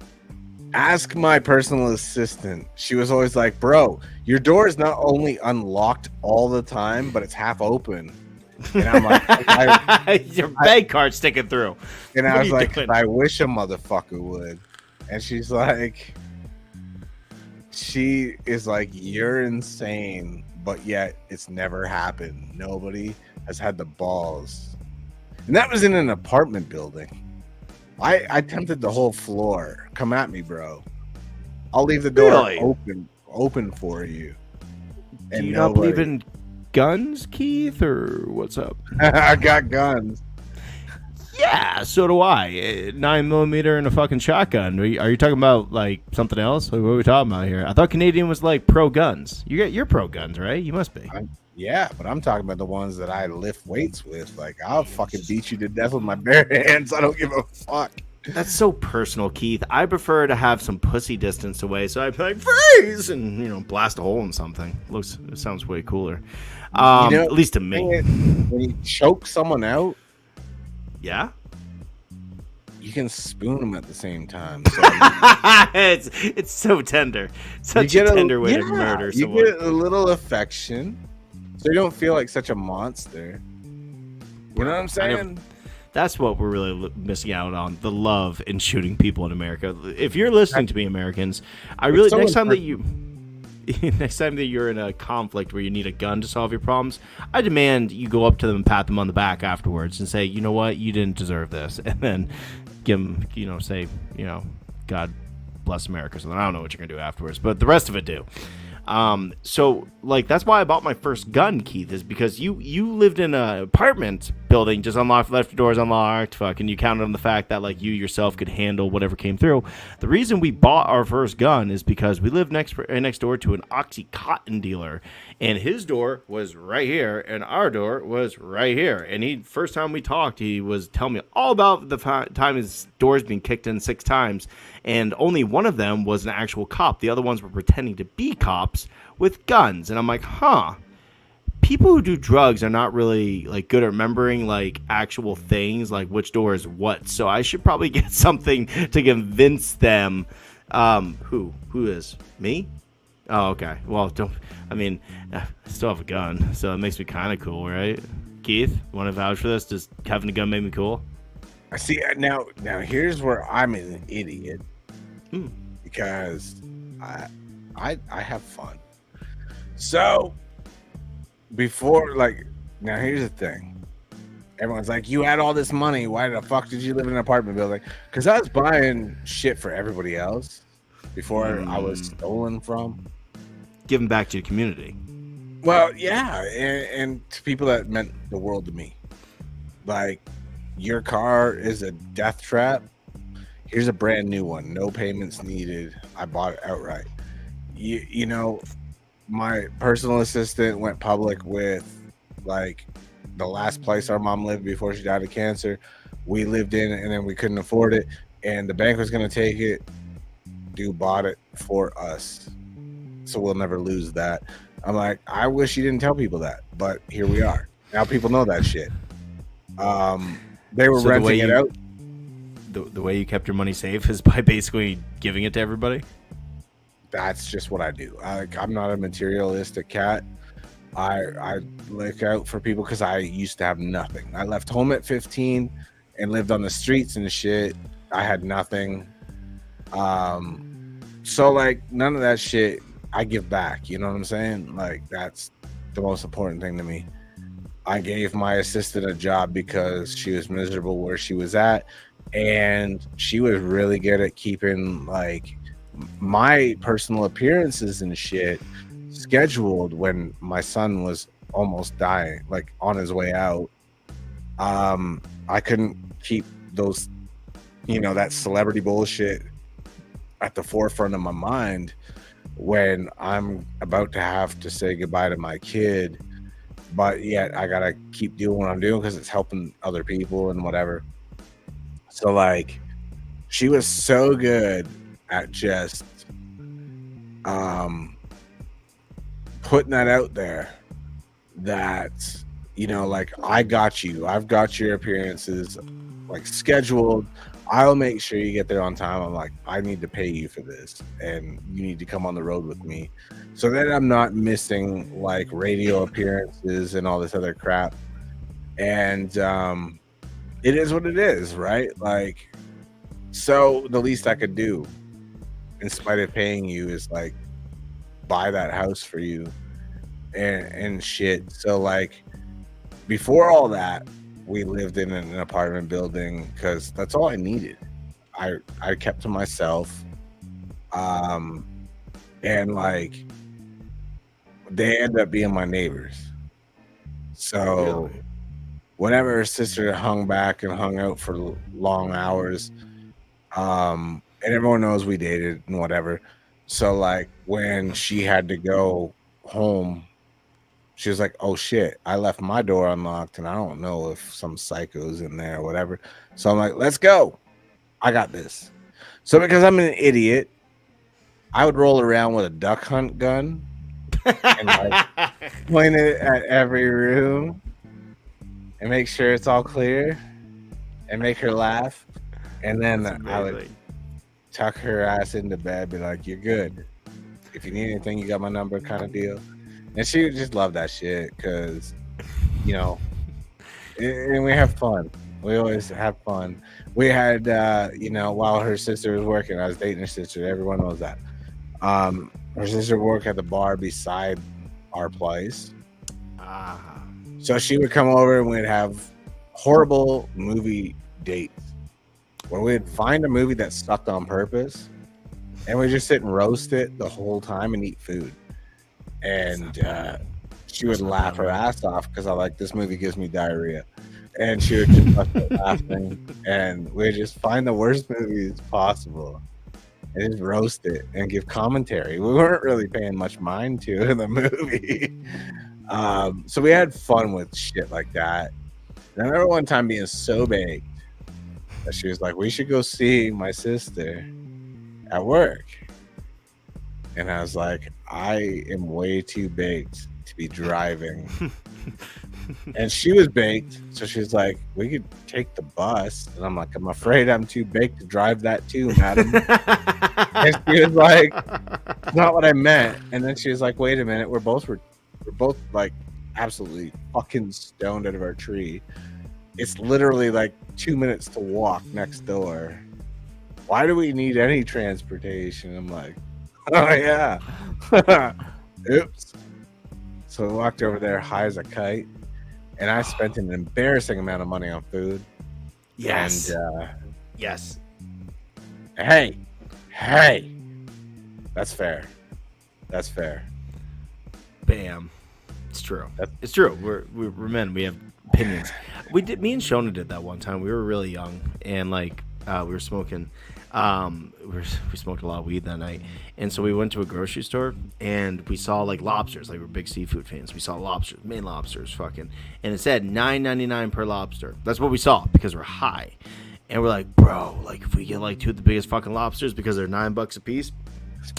ask my personal assistant, she was always like, bro, your door is not only unlocked all the time, but it's half open. And I'm like, your bank card sticking through. And What I are was you like, doing? I wish a motherfucker would. And she's like, you're insane, but yet it's never happened. Nobody has had the balls. And that was in an apartment building. I tempted the whole floor. Come at me, bro. I'll leave the door Really? open for you. Do you not believe in guns, Keith, or what's up? I got guns. Yeah, so do I. 9mm and a fucking shotgun. Are you talking about like something else? Like, what are we talking about here? I thought Canadian was like pro guns. You're pro guns, right? You must be. Yeah, but I'm talking about the ones that I lift weights with. Like, I'll fucking beat you to death with my bare hands. I don't give a fuck. That's so personal, Keith. I prefer to have some pussy distance away, so I'd be like, freeze! And, blast a hole in something. It sounds way cooler. At least to me. When you choke someone out, yeah? you can spoon them at the same time. So it's so tender. Such a tender way to murder someone. You get a little affection, so you don't feel like such a monster. You know what I'm saying? That's what we're really missing out on, the love in shooting people in America. If you're listening to me, Americans, next time that you're in a conflict where you need a gun to solve your problems, I demand you go up to them and pat them on the back afterwards and say, you know what, you didn't deserve this. And then give them, say, God bless America. So I don't know what you're going to do afterwards, but the rest of it do. So like that's why I bought my first gun, Keith, is because you lived in an apartment building, just unlocked, left your doors unlocked, fucking you counted on the fact that like you yourself could handle whatever came through. The reason we bought our first gun is because we lived next door to an Oxycontin dealer, and his door was right here and our door was right here. And first time we talked, he was telling me all about the time his door's been kicked in 6 times, and only one of them was an actual cop. The other ones were pretending to be cops with guns. And I'm like, people who do drugs are not really like good at remembering like actual things, like which door is what. So I should probably get something to convince them. Who is me? Oh, okay. Well, I still have a gun, so it makes me kind of cool, right? Keith, want to vouch for this? Does having a gun make me cool? I see. Now here's where I'm an idiot, because I have fun. So before, now here's the thing. Everyone's like, you had all this money. Why the fuck did you live in an apartment building? Because I was buying shit for everybody else before I was stolen from. Giving back to your community. Well, yeah, and to people that meant the world to me. Like, your car is a death trap. Here's a brand new one. No payments needed. I bought it outright. You know, my personal assistant went public with, like, the last place our mom lived before she died of cancer. We lived in it, and then we couldn't afford it, and the bank was going to take it. Dude bought it for us, so we'll never lose that. I'm like, I wish you didn't tell people that, but here we are. Now people know that shit. They were renting it out. The way you kept your money safe is by basically giving it to everybody? That's just what I do. I'm not a materialistic cat. I look out for people because I used to have nothing. I left home at 15 and lived on the streets and shit. I had nothing. So like none of that shit I give back. You know what I'm saying? Like that's the most important thing to me. I gave my assistant a job because she was miserable where she was at, and she was really good at keeping like my personal appearances and shit scheduled when my son was almost dying, like on his way out. I couldn't keep those, that celebrity bullshit at the forefront of my mind when I'm about to have to say goodbye to my kid, but yet I gotta keep doing what I'm doing because it's helping other people and whatever. So like she was so good at just putting that out there that like I've got your appearances like scheduled. I'll make sure you get there on time. I'm like, I need to pay you for this and you need to come on the road with me so that I'm not missing like radio appearances and all this other crap. And it is what it is, right? Like, so the least I could do in spite of paying you is like buy that house for you and shit. So like before all that, we lived in an apartment building because that's all I needed. I kept to myself. And like they ended up being my neighbors. So really? Whenever her sister hung back and hung out for long hours, and everyone knows we dated and whatever. So like when she had to go home, she was like, oh shit, I left my door unlocked and I don't know if some psycho's in there or whatever. So I'm like, let's go. I got this. So because I'm an idiot, I would roll around with a duck hunt gun and like point it at every room and make sure it's all clear and make her laugh. And then I would tuck her ass into bed, be like, you're good. If you need anything, you got my number kind of deal. And she would just love that shit because, and we have fun. We always have fun. We had, while her sister was working, I was dating her sister. Everyone knows that. Her sister worked at the bar beside our place. So she would come over and we'd have horrible movie dates where we'd find a movie that sucked on purpose and we'd just sit and roast it the whole time and eat food. And she would laugh her ass off because I like, this movie gives me diarrhea. And she would just bust out laughing. And we'd just find the worst movies possible and just roast it and give commentary. We weren't really paying much mind to in the movie. So we had fun with shit like that. And I remember one time being so baked that she was like, we should go see my sister at work. And I was like, I am way too baked to be driving. And she was baked. So she was like, we could take the bus. And I'm like, I'm afraid I'm too baked to drive that too, madam. And she was like, not what I meant. And then she was like, wait a minute. We're both like absolutely fucking stoned out of our tree. It's literally like 2 minutes to walk next door. Why do we need any transportation? I'm like, oh yeah. Oops. So we walked over there high as a kite, and I spent an embarrassing amount of money on food. Yes. And yes. Hey, that's fair. Bam. It's true. It's true. We're men. We have opinions. Me and Shona did that one time. We were really young, and like we were smoking. We smoked a lot of weed that night, and so we went to a grocery store and we saw like lobsters. Like we're big seafood fans. We saw lobsters, Maine lobsters, fucking, and it said $9.99 per lobster. That's what we saw because we're high, and we're like, bro, like if we get like two of the biggest fucking lobsters because they're $9 a piece,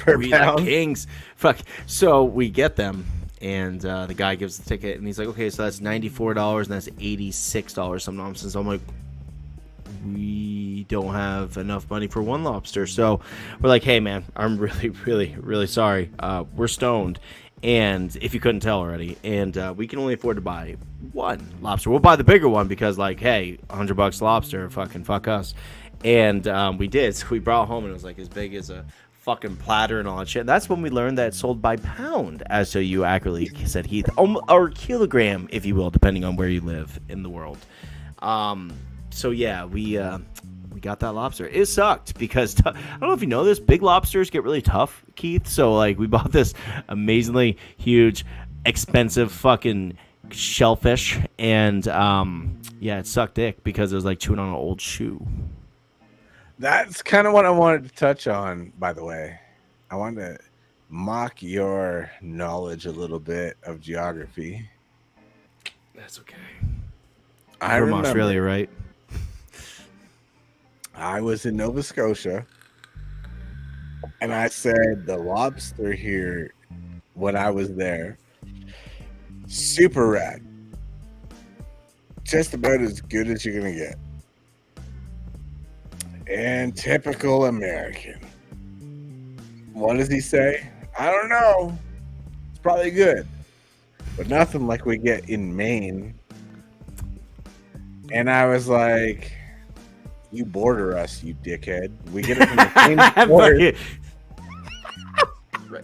we are kings. Fuck. So we get them. And the guy gives the ticket, and he's like, okay, so that's $94, and that's $86, some nonsense. I'm like, we don't have enough money for one lobster. So we're like, hey, man, I'm really, really, really sorry. We're stoned, and if you couldn't tell already, and we can only afford to buy one lobster. We'll buy the bigger one because, like, hey, $100 lobster, fucking fuck us. And we did. So we brought it home, and it was like as big as a fucking platter and all that shit. That's when we learned that it's sold by pound, as so you accurately said, Heath, or kilogram, if you will, depending on where you live in the world. So yeah, we got that lobster. It sucked because I don't know if you know this, big lobsters get really tough, Keith. So like we bought this amazingly huge, expensive fucking shellfish, and yeah, it sucked dick because it was like chewing on an old shoe. That's kind of what I wanted to touch on, by the way. I wanted to mock your knowledge a little bit of geography. That's okay. I'm from Australia, right? I was in Nova Scotia, and I said the lobster here when I was there, super rad. Just about as good as you're going to get. And typical American. What does he say? I don't know. It's probably good. But nothing like we get in Maine. And I was like, you border us, you dickhead. We get it from the same border. Right.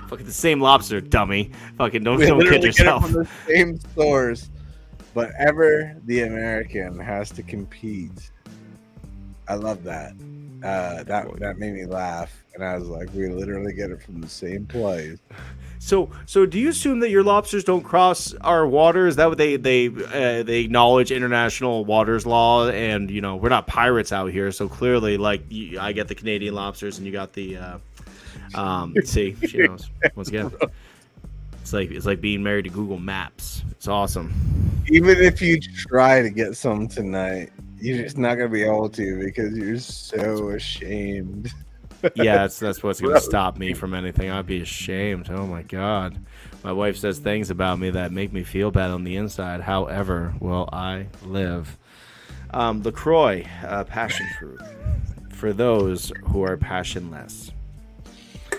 Fucking the same lobster, dummy. Fucking don't kid yourself. Get it from the same stores. But ever the American has to compete. I love that. That made me laugh, and I was like, "We literally get it from the same place." So do you assume that your lobsters don't cross our waters? Is that what they acknowledge international waters law? And you know, we're not pirates out here, so clearly, like, I get the Canadian lobsters, and you got the see, she knows. Once again, it's like being married to Google Maps. It's awesome. Even if you try to get some tonight, you're just not gonna be able to because you're so ashamed. Yeah, that's what's gonna stop me from anything. I'd be ashamed. Oh my god, my wife says things about me that make me feel bad on the inside. However, will I live? LaCroix, passion fruit, for those who are passionless.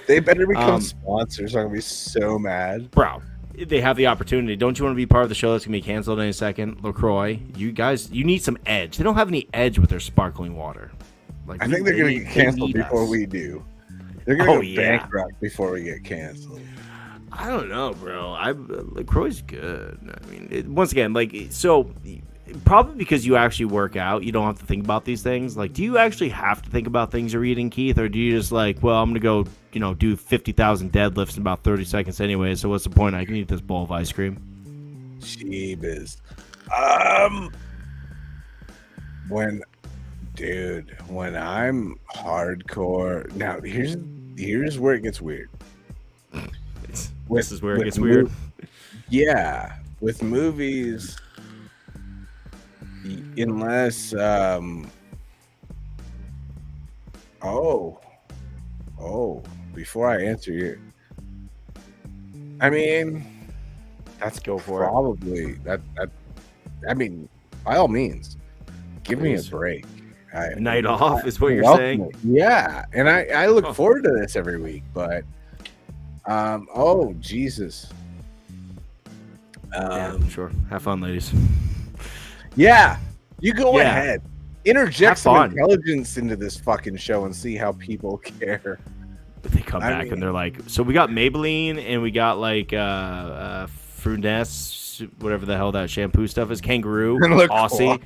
They better become sponsors. I'm gonna be so mad, bro. They have the opportunity. Don't you want to be part of the show that's gonna be canceled in a second? LaCroix, you guys, you need some edge. They don't have any edge with their sparkling water. Like, I think they're gonna get canceled before we do. They're gonna go bankrupt before we get canceled. I don't know, bro. LaCroix's good. I mean, once again, like, so probably because you actually work out, you don't have to think about these things. Like, do you actually have to think about things you're eating, Keith, or do you just like, well, I'm gonna go, you know, do 50,000 deadlifts in about 30 seconds anyway, so what's the point? I can eat this bowl of ice cream. Jeebus. When I'm hardcore, now here's where it gets weird. This is where it gets weird. Yeah, with movies, unless before I answer you, I mean, let's go for probably that. I mean, by all means, give me a break. A night off is what you're saying. Yeah, and I look forward to this every week, but oh Jesus. Yeah, sure. Have fun, ladies. Yeah, you go ahead. Interject some intelligence into this fucking show and see how people care. They come back and they're like, so we got Maybelline and we got like Fruitness, whatever the hell that shampoo stuff is, Kangaroo, Aussie,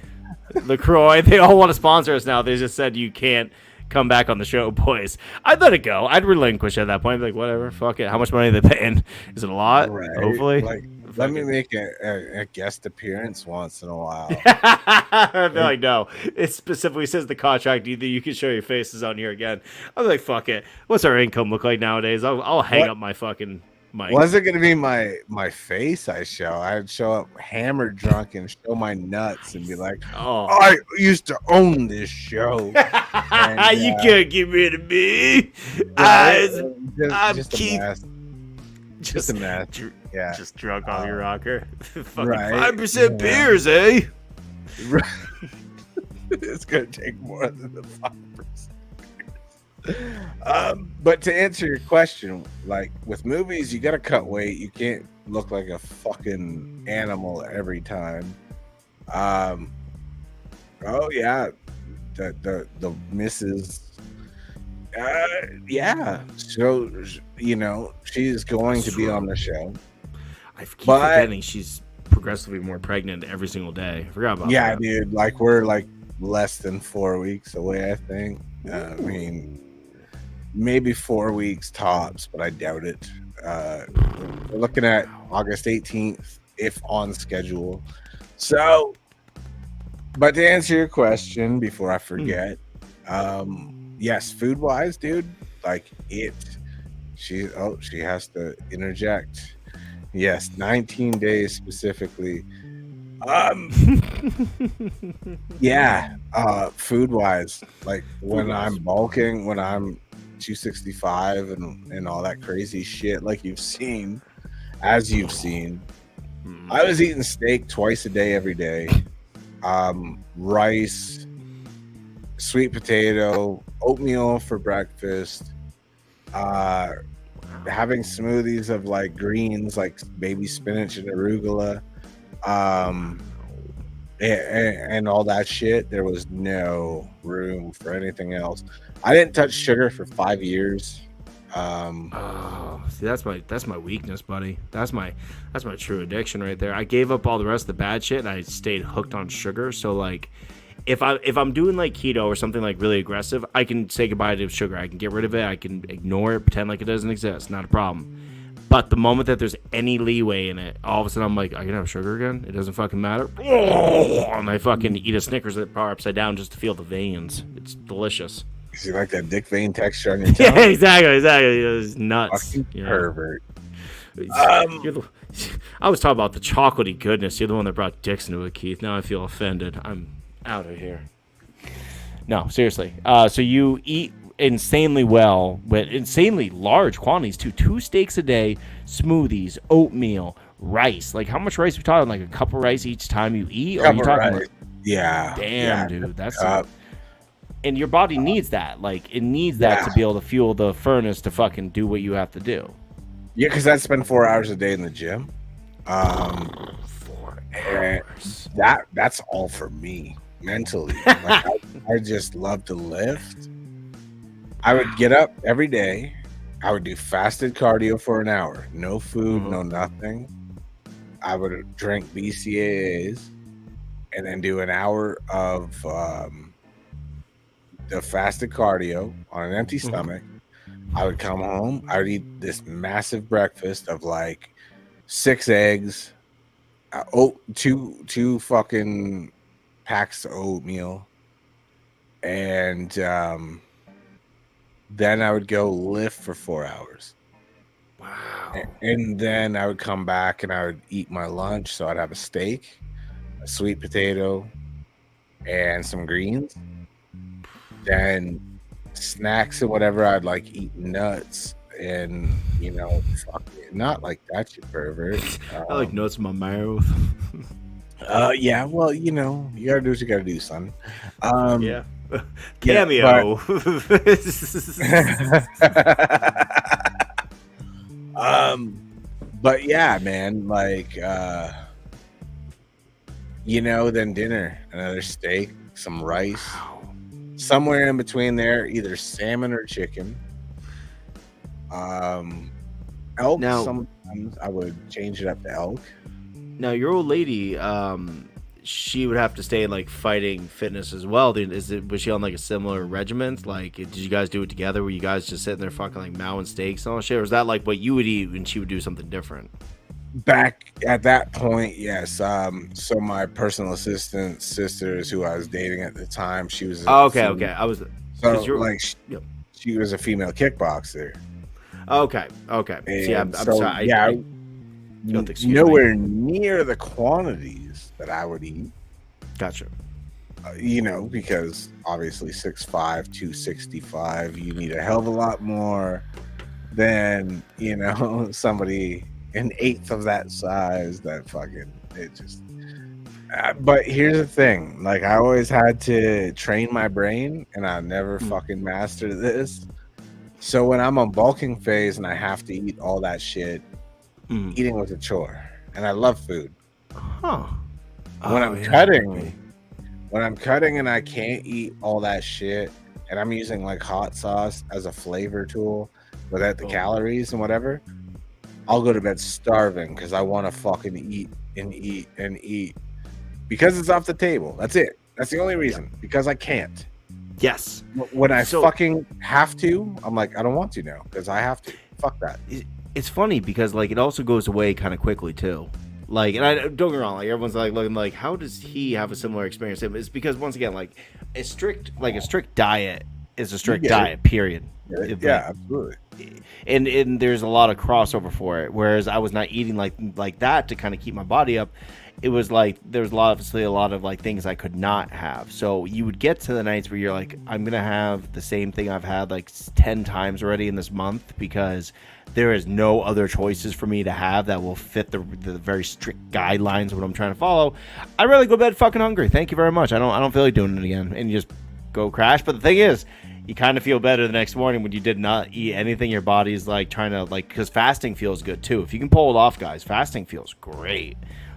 LaCroix. They all want to sponsor us now. They just said you can't come back on the show, boys. I'd let it go. I'd relinquish at that point. Like, whatever, fuck it. How much money are they paying? Is it a lot? Right. Hopefully. Like, let me make a guest appearance once in a while. They're like, no. It specifically says the contract. Either you can show your faces on here again. I'm like, fuck it. What's our income look like nowadays? I'll hang up my fucking mic. Wasn't gonna be my face I show. I'd show up hammered drunk and show my nuts and be like, I used to own this show. And, you can't get rid of me. Just a mess. Yeah. Just drunk off your rocker. Fucking right. 5% beers, eh? Right. It's gonna take more than the 5%. But to answer your question, like with movies, you gotta cut weight. You can't look like a fucking animal every time. Oh yeah, the missus. Yeah, so she's going to be on the show. I keep forgetting she's progressively more pregnant every single day. I forgot about that. Yeah, dude. Like we're like less than 4 weeks away. I think. I mean, maybe 4 weeks tops, but I doubt it. We're looking at August 18th, if on schedule. So, but to answer your question before I forget, yes, food wise, dude, like she has to interject. Yes, 19 days specifically. Yeah, food wise, like when I'm bulking, when I'm 265 and all that crazy shit, like you've seen, I was eating steak twice a day, every day. Rice, sweet potato, oatmeal for breakfast, having smoothies of like greens, like baby spinach and arugula, and all that shit. There was no room for anything else. I didn't touch sugar for 5 years. See, that's my weakness, buddy. That's my true addiction right there. I gave up all the rest of the bad shit and I stayed hooked on sugar. So like if I'm doing like keto or something like really aggressive, I can say goodbye to sugar. I can get rid of it. I can ignore it, pretend like it doesn't exist. Not a problem. But the moment that there's any leeway in it, all of a sudden I'm like, I can have sugar again? It doesn't fucking matter. And I fucking eat a Snickers at bar upside down just to feel the veins. It's delicious. You like that dick vein texture on your tongue? Yeah, exactly. It's nuts. Fucking pervert. I was talking about the chocolatey goodness. You're the one that brought dicks into it, Keith. Now I feel offended. I'm out of here. No, seriously. So you eat insanely well, with insanely large quantities too. 2 steaks a day, smoothies, oatmeal, rice. Like how much rice are we talking? Like a cup of rice each time you eat? Or are you talking like, yeah. Damn, dude. That's and your body needs that. Like it needs that to be able to fuel the furnace to fucking do what you have to do. Yeah, because I spend 4 hours a day in the gym. 4 hours. That's all for me mentally. Like, I just love to lift. I would get up every day. I would do fasted cardio for an hour. No food, no nothing. I would drink BCAAs and then do an hour of the fasted cardio on an empty stomach. I would come home. I would eat this massive breakfast of like 6 eggs, two fucking packs of oatmeal, and then I would go lift for 4 hours. Wow. And then I would come back and I would eat my lunch. So I'd have a steak, a sweet potato, and some greens. Then snacks and whatever, I'd like eat nuts and fuck it. Not like that, you pervert. I like nuts in my mouth. Yeah, well, you gotta do what you gotta do, son. Yeah. Cameo. But yeah, man, like then dinner, another steak, some rice. Somewhere in between there, either salmon or chicken. Elk. Now, sometimes I would change it up to elk. Now, your old lady, she would have to stay in like fighting fitness as well. Was she on like a similar regiment? Like, did you guys do it together? Were you guys just sitting there fucking like mowing steaks and all that shit? Or was that like what you would eat and she would do something different? Back at that point, yes. So my personal assistant sisters, who I was dating at the time, she was okay. I was she was a female kickboxer. Okay. See, I'm sorry. Yeah, nowhere near the quantities that I would eat. Gotcha. Because obviously 6'5", 265, you need a hell of a lot more than somebody an eighth of that size. That fucking it just. But here's the thing: like I always had to train my brain, and I never fucking mastered this. So when I'm on bulking phase and I have to eat all that shit, eating was a chore, and I love food. Huh. When I'm cutting, when I'm cutting and I can't eat all that shit, and I'm using like hot sauce as a flavor tool without the calories and whatever, I'll go to bed starving because I want to fucking eat and eat and eat because it's off the table. That's it. That's the only reason, because I can't. Yes. When I fucking have to, I'm like, I don't want to now because I have to. Fuck that. It's funny because like it also goes away kind of quickly too. Like, and I don't get me wrong, like everyone's like looking like, how does he have a similar experience? It's because once again, like a strict diet is a strict diet, period. Yeah, absolutely. And there's a lot of crossover for it. Whereas I was not eating like that to kind of keep my body up. It was like there was obviously a lot of like things I could not have. So you would get to the nights where you're like, I'm gonna have the same thing I've had like 10 times already in this month because there is no other choices for me to have that will fit the very strict guidelines of what I'm trying to follow. I'd rather go to bed fucking hungry. Thank you very much. I don't feel like doing it again, and you just go crash. But the thing is, you kind of feel better the next morning when you did not eat anything. Your body's like trying to like, because fasting feels good too. If you can pull it off, guys, fasting feels great.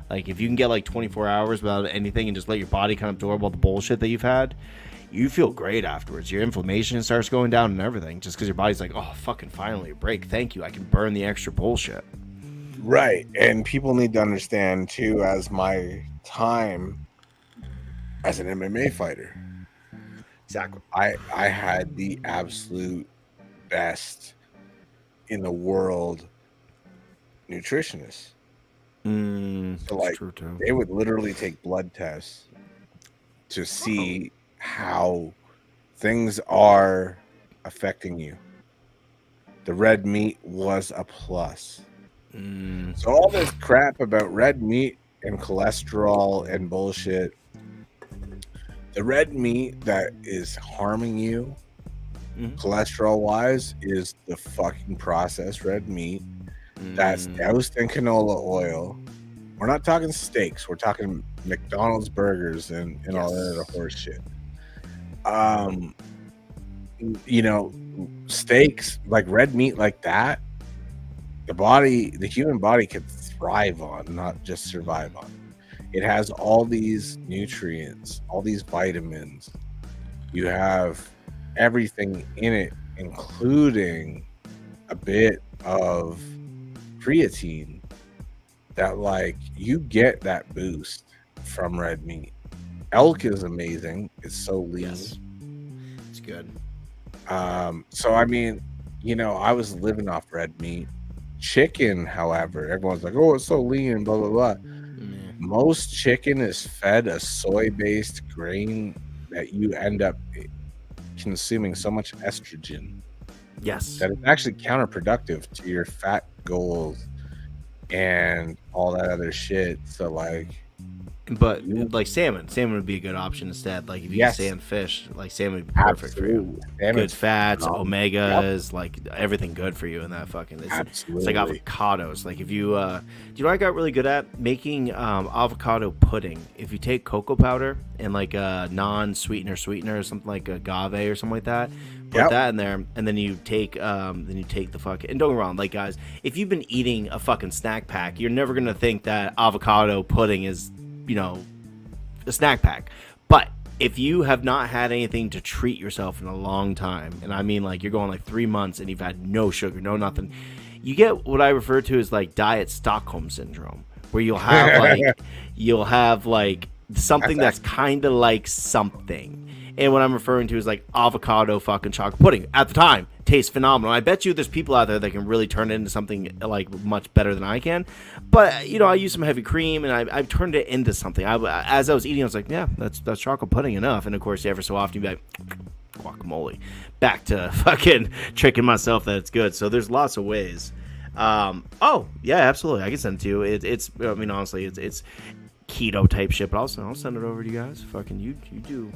Like if you can get like 24 hours without anything and just let your body kind of absorb all the bullshit that you've had, you feel great afterwards. Your inflammation starts going down and everything just because your body's like, oh, fucking finally a break. Thank you. I can burn the extra bullshit. Right. And people need to understand too, as my time as an MMA fighter. Exactly. I had the absolute best in the world nutritionists. So like true too. they would literally take blood tests to see how things are affecting you. The red meat was a plus. So all this crap about red meat and cholesterol and bullshit, the red meat that is harming you cholesterol wise is the fucking processed red meat that's doused in canola oil. We're not talking steaks, we're talking McDonald's burgers and all that other horse shit. You know, steaks, like red meat like that, the human body can thrive on, not just survive on. It has all these nutrients, all these vitamins. You have everything in it, including a bit of creatine, that like you get that boost from red meat. Elk is amazing. It's so lean. Yes. It's good. So I mean, you know, I was living off red meat. Chicken, however, everyone's like, oh, it's so lean and blah blah blah. Most chicken is fed a soy-based grain that you end up consuming so much estrogen. Yes. That it's actually counterproductive to your fat goals and all that other shit. So like, but like salmon would be a good option instead. Like if you eat salmon, fish, like salmon would be perfect for you. Good fats, omegas, like everything good for you in that fucking. It's like avocados. Like if you, do you know what I got really good at? Making avocado pudding. If you take cocoa powder and like a non-sweetener or something like agave or something like that. Put that in there, and then you take the fucking. And don't get me wrong, like guys, if you've been eating a fucking snack pack, you're never gonna think that avocado pudding is, you know, a snack pack. But if you have not had anything to treat yourself in a long time, and I mean like you're going like 3 months and you've had no sugar, no nothing, you get what I refer to as like diet Stockholm syndrome, where you'll have like something that's kind of like something. And what I'm referring to is like avocado fucking chocolate pudding. At the time, tastes phenomenal. I bet you there's people out there that can really turn it into something like much better than I can. But you know, I use some heavy cream and I've turned it into something. As I was eating, I was like, yeah, that's chocolate pudding enough. And of course, ever so often, you'd be like, guacamole. Back to fucking tricking myself that it's good. So there's lots of ways. Oh yeah, absolutely. I can send it to you. It's. I mean, honestly, it's keto type shit, but I'll send it over to you guys. Fucking you do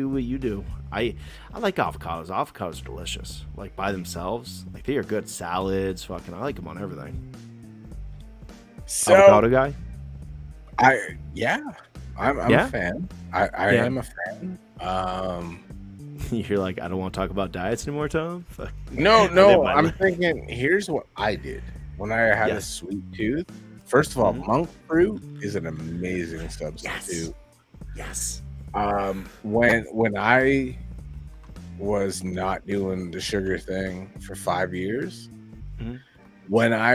what you do. I like avocados. Avocados are delicious. Like by themselves, like they are good salads. Fucking I like them on everything. So, avocado guy. I'm a fan. I am a fan. You're like, I don't want to talk about diets anymore, Tom. No. I'm thinking. Here's what I did when I had a sweet tooth. First of all, monk fruit is an amazing substitute. Yes. When I was not doing the sugar thing for 5 years, Mhm. when I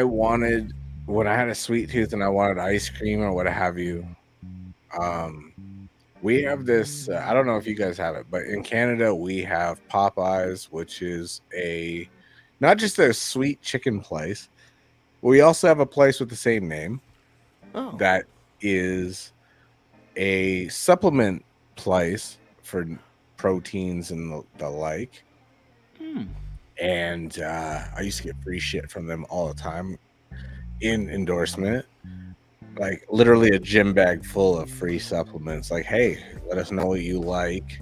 had a sweet tooth and I wanted ice cream or what have you, we have this. I don't know if you guys have it, but in Canada we have Popeyes, which is not just a sweet chicken place. We also have a place with the same name Oh. that is a supplement place for proteins and the like. Hmm. And I used to get free shit from them all the time in endorsement. Like literally a gym bag full of free supplements. Like, hey, let us know what you like.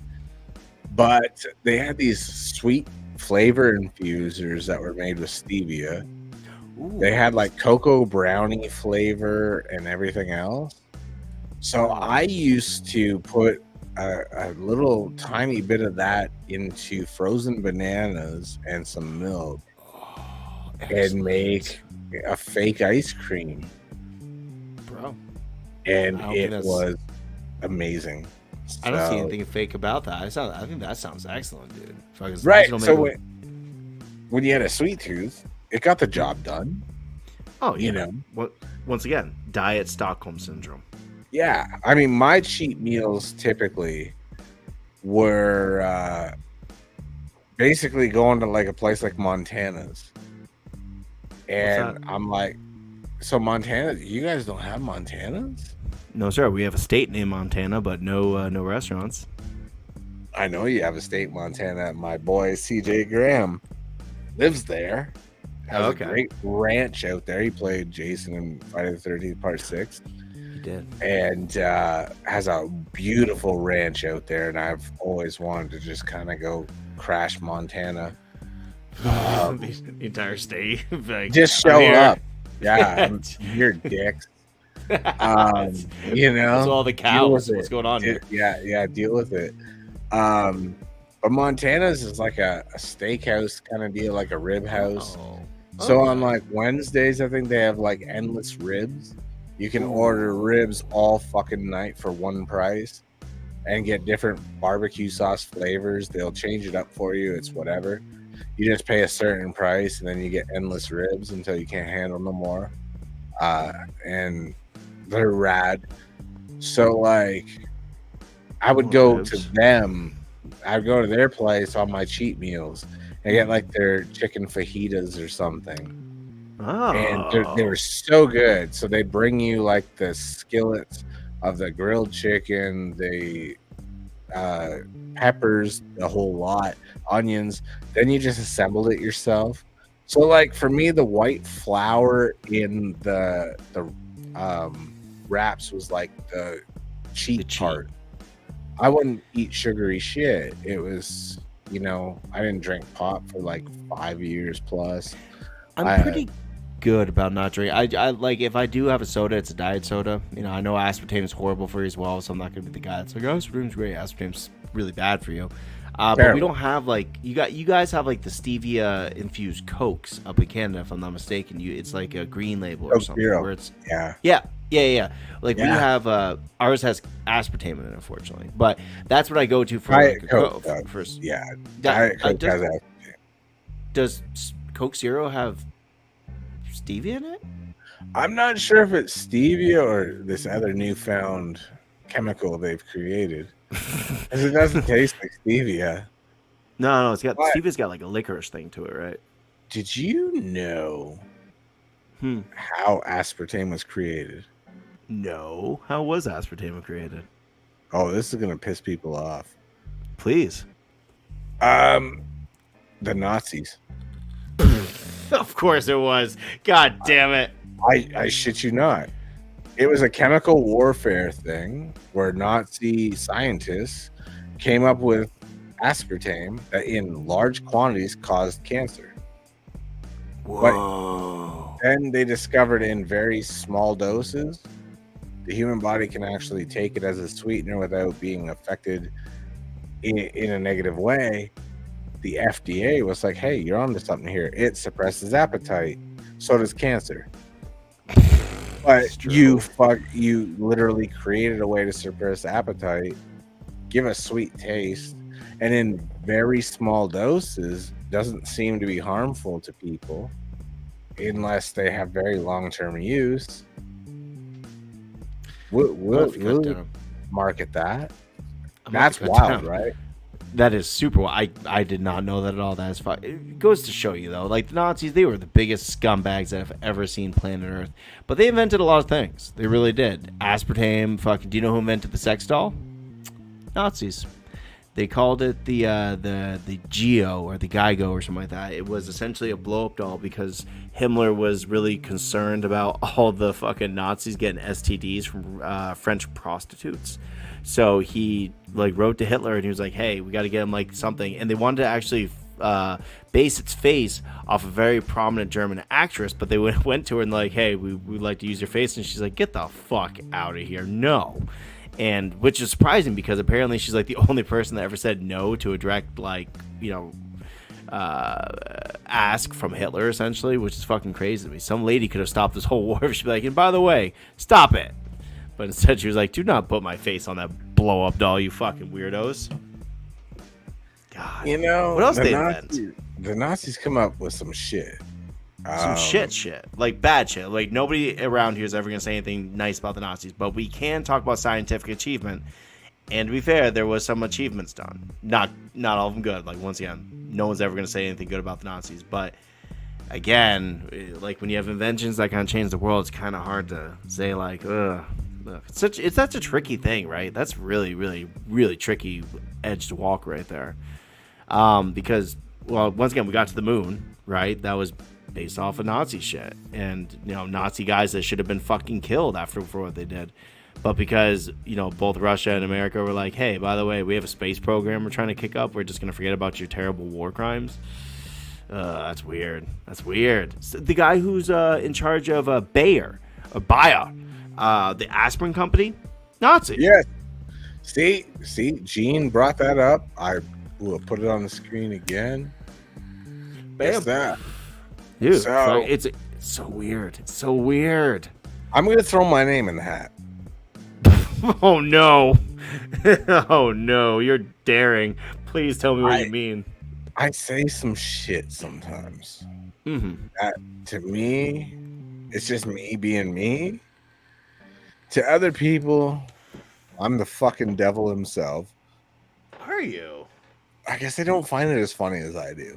But they had these sweet flavor infusers that were made with stevia. Ooh. They had like cocoa brownie flavor and everything else. So I used to put a little tiny bit of that into frozen bananas and some milk and make a fake ice cream. Bro. And I don't it think that's- was amazing. I don't see So- anything fake about that. I think that sounds excellent, dude. Fucking Right. original So maple- when you had a sweet tooth, it got the job done. oh, you yeah. know. Once again, diet Stockholm syndrome. Yeah. I mean, my cheat meals typically were basically going to like a place like Montana's. And that? I'm like, so Montana, you guys don't have Montana's? No, sir. We have a state named Montana, but no restaurants. I know you have a state, Montana. My boy CJ Graham lives there. Has Okay. a great ranch out there. He played Jason in Friday the 13th Part 6. He did. And has a beautiful ranch out there. And I've always wanted to just kind of go crash Montana. The entire state. Like, Just show I'm here. up. Yeah, you're dicks. You know, That's all the deal with cows. What's it. going on here? Yeah, deal with it. But Montana's is like a steakhouse kind of deal, like a rib house. Oh. So Okay. on like Wednesdays, I think they have like endless ribs. You can order ribs all fucking night for one price and get different barbecue sauce flavors. They'll change it up for you. It's whatever. You just pay a certain price and then you get endless ribs until you can't handle no more. And they're rad. So like I would go to them. I'd go to their place on my cheat meals and get like their chicken fajitas or something. Oh. And they were so good. So they bring you like the skillets of the grilled chicken, the peppers, the whole lot, onions. Then you just assembled it yourself. So like for me, the white flour in the wraps was like the cheat part. I wouldn't eat sugary shit. It was, you know, I didn't drink pop for like 5 years plus. I'm pretty good about not drinking. I like if I do have a soda, it's a diet soda. You know, I know aspartame is horrible for you as well, so I'm not gonna be the guy that's like, oh, aspartame's great. Aspartame's really bad for you. But we don't have like you guys have like the stevia infused Cokes up in Canada, if I'm not mistaken. It's like a green label or Coke something. Zero. Where it's Yeah. Like we Yeah. have ours has aspartame in it, unfortunately. But that's what I go to for Diet like, Coke for does. Yeah. That- Diet Coke does- has that. Does Coke Zero have stevia in it? I'm not sure if it's stevia or this other newfound chemical they've created. 'Cause it doesn't taste like stevia. No, it's got What? stevia's got like a licorice thing to it, right? Did you know how aspartame was created? No. How was aspartame created? Oh, this is gonna piss people off. Please. The Nazis. Of course it was. God damn it. I shit you not. It was a chemical warfare thing where Nazi scientists came up with aspartame that in large quantities caused cancer. Whoa. Then they discovered in very small doses, the human body can actually take it as a sweetener without being affected in a negative way. The FDA was like, hey, you're onto something here. It suppresses appetite. So does cancer. But you literally created a way to suppress appetite give a sweet taste, and in very small doses doesn't seem to be harmful to people unless they have very long-term use. We'll market that. That's wild, right? That is super wild. I did not know that at all. That is fun. It goes to show you, though, like the Nazis, they were the biggest scumbags that I've ever seen planet Earth. But they invented a lot of things. They really did. Aspartame, fucking. Do you know who invented the sex doll? Nazis. They called it the Geo or the Geigo or something like that. It was essentially a blow-up doll because Himmler was really concerned about all the fucking Nazis getting STDs from French prostitutes. So he wrote to Hitler and he was like, "Hey, we got to get him something." And they wanted to actually base its face off a very prominent German actress, but they went to her and "Hey, we'd like to use your face," and she's like, "Get the fuck out of here, no." And which is surprising because apparently she's the only person that ever said no to a direct ask from Hitler, essentially, which is fucking crazy to me. Some lady could have stopped this whole war if she'd be like, "And by the way, stop it." But instead she was like, "Do not put my face on that blow up doll, you fucking weirdos." God. What else they invent? The Nazis come up with some shit. Some shit. Bad shit. Nobody around here is ever going to say anything nice about the Nazis, but we can talk about scientific achievement. And to be fair, there was some achievements done. Not all of them good. Once again, no one's ever going to say anything good about the Nazis. But again, when you have inventions that kind of change the world, it's kind of hard to say ugh. It's such a tricky thing, right? That's really, really, really tricky edge to walk right there. Because, well, once again, we got to the moon, right? That was based off of Nazi shit, and Nazi guys that should have been fucking killed for what they did, but because both Russia and America were like, "Hey, by the way, we have a space program we're trying to kick up. We're just gonna forget about your terrible war crimes." That's weird. So the guy who's in charge of Bayer, the aspirin company, Nazi. Yes. See, Gene brought that up. I will put it on the screen again. Bam. It's that. Dude, so, it's so weird. It's so weird. I'm gonna throw my name in the hat. Oh no. Oh no, you're daring. Please tell me what you mean. I say some shit sometimes. Mm-hmm. That, to me, it's just me being me. To other people, I'm the fucking devil himself. Are you? I guess they don't find it as funny as I do.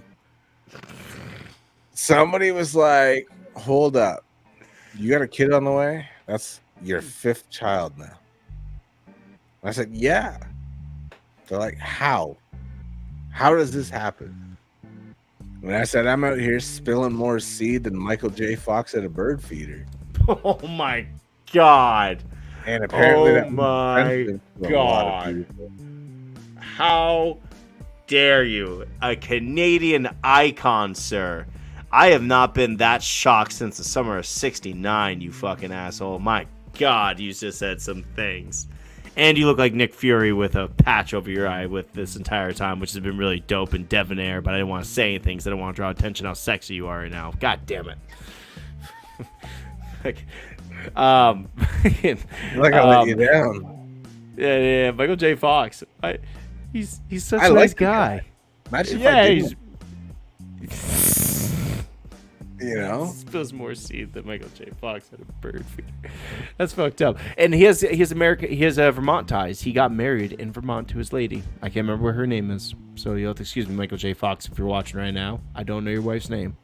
Somebody was like, "Hold up, you got a kid on the way? That's your 5th child now." I said, "Yeah." They're like, "How? How does this happen?" And I said, "I'm out here spilling more seed than Michael J. Fox at a bird feeder." Oh my god. And apparently, oh my god. How dare you? A Canadian icon, sir. I have not been that shocked since the summer of '69, you fucking asshole. My god, you just said some things. And you look like Nick Fury with a patch over your eye with this entire time, which has been really dope and debonair, but I didn't want to say anything because I don't want to draw attention how sexy you are right now. God damn it. I let you down. Yeah, Michael J. Fox. He's such a nice guy. Imagine if spills more seed than Michael J. Fox at a bird feeder. That's fucked up. And he has Vermont ties. He got married in Vermont to his lady. I can't remember what her name is, so you'll have to excuse me, Michael J. Fox, if you're watching right now. I don't know your wife's name.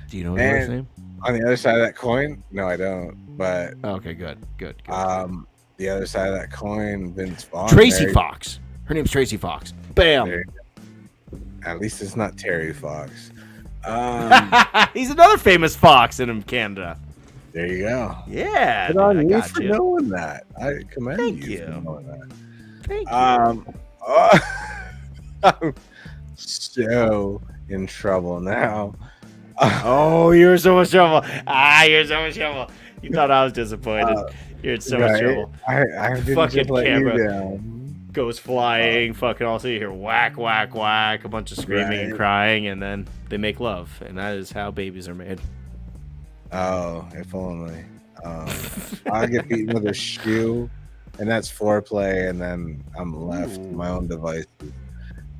Do you know your wife's name? On the other side of that coin, no, I don't. But okay, good. The other side of that coin, Vince Vaughn. Tracy Fox. Her name's Tracy Fox. Bam. At least it's not Terry Fox. He's another famous fox in Canada. There you go. Yeah. Good on you for knowing that. I commend you for knowing that. Thank you. I'm so in trouble now. Oh, you're in so much trouble. You're in so much trouble. You thought I was disappointed. You're in so much trouble. I fucking just let camera you down. Goes flying. Fucking also you hear whack, whack, whack. A bunch of screaming and crying, and then they make love, and that is how babies are made. Oh, if only. I get beaten with a shoe. and that's foreplay, and then I'm left to my own devices.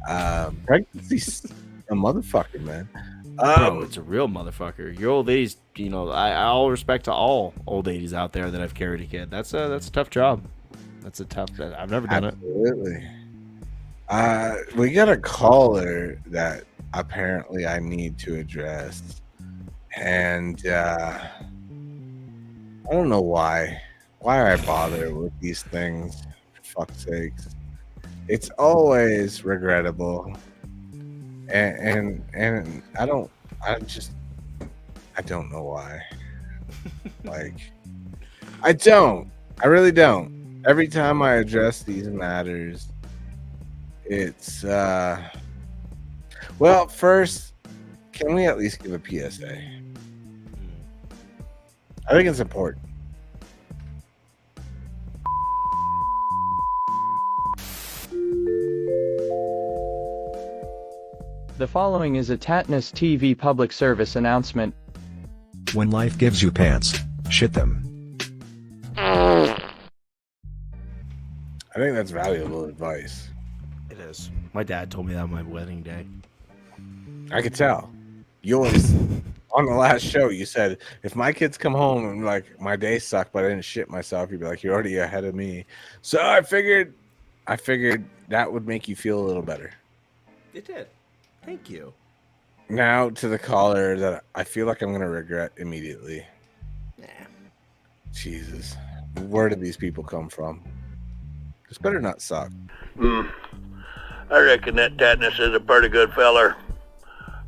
Pregnancy's a motherfucker, man. Bro, it's a real motherfucker. Your old ladies, you know, all respect to all old ladies out there that have carried a kid. That's a tough job. That's a tough. I've never done Absolutely. We got a caller that apparently I need to address, and I don't know why I bother with these things. For fuck's sakes, it's always regrettable, and I don't know why. Like, I really don't. Every time I address these matters, it's well, first, can we at least give a PSA? I think it's important. The following is a Tattness TV public service announcement. When life gives you pants, shit them. I think that's valuable advice. It is. My dad told me that on my wedding day. I could tell. You always, on the last show, you said, if my kids come home and like, my day sucked, but I didn't shit myself, you'd be like, you're already ahead of me. So I figured that would make you feel a little better. It did. Thank you. Now to the caller that I feel like I'm going to regret immediately. Nah. Jesus. Where did these people come from? This better not suck. I reckon that Tattness is a pretty good feller.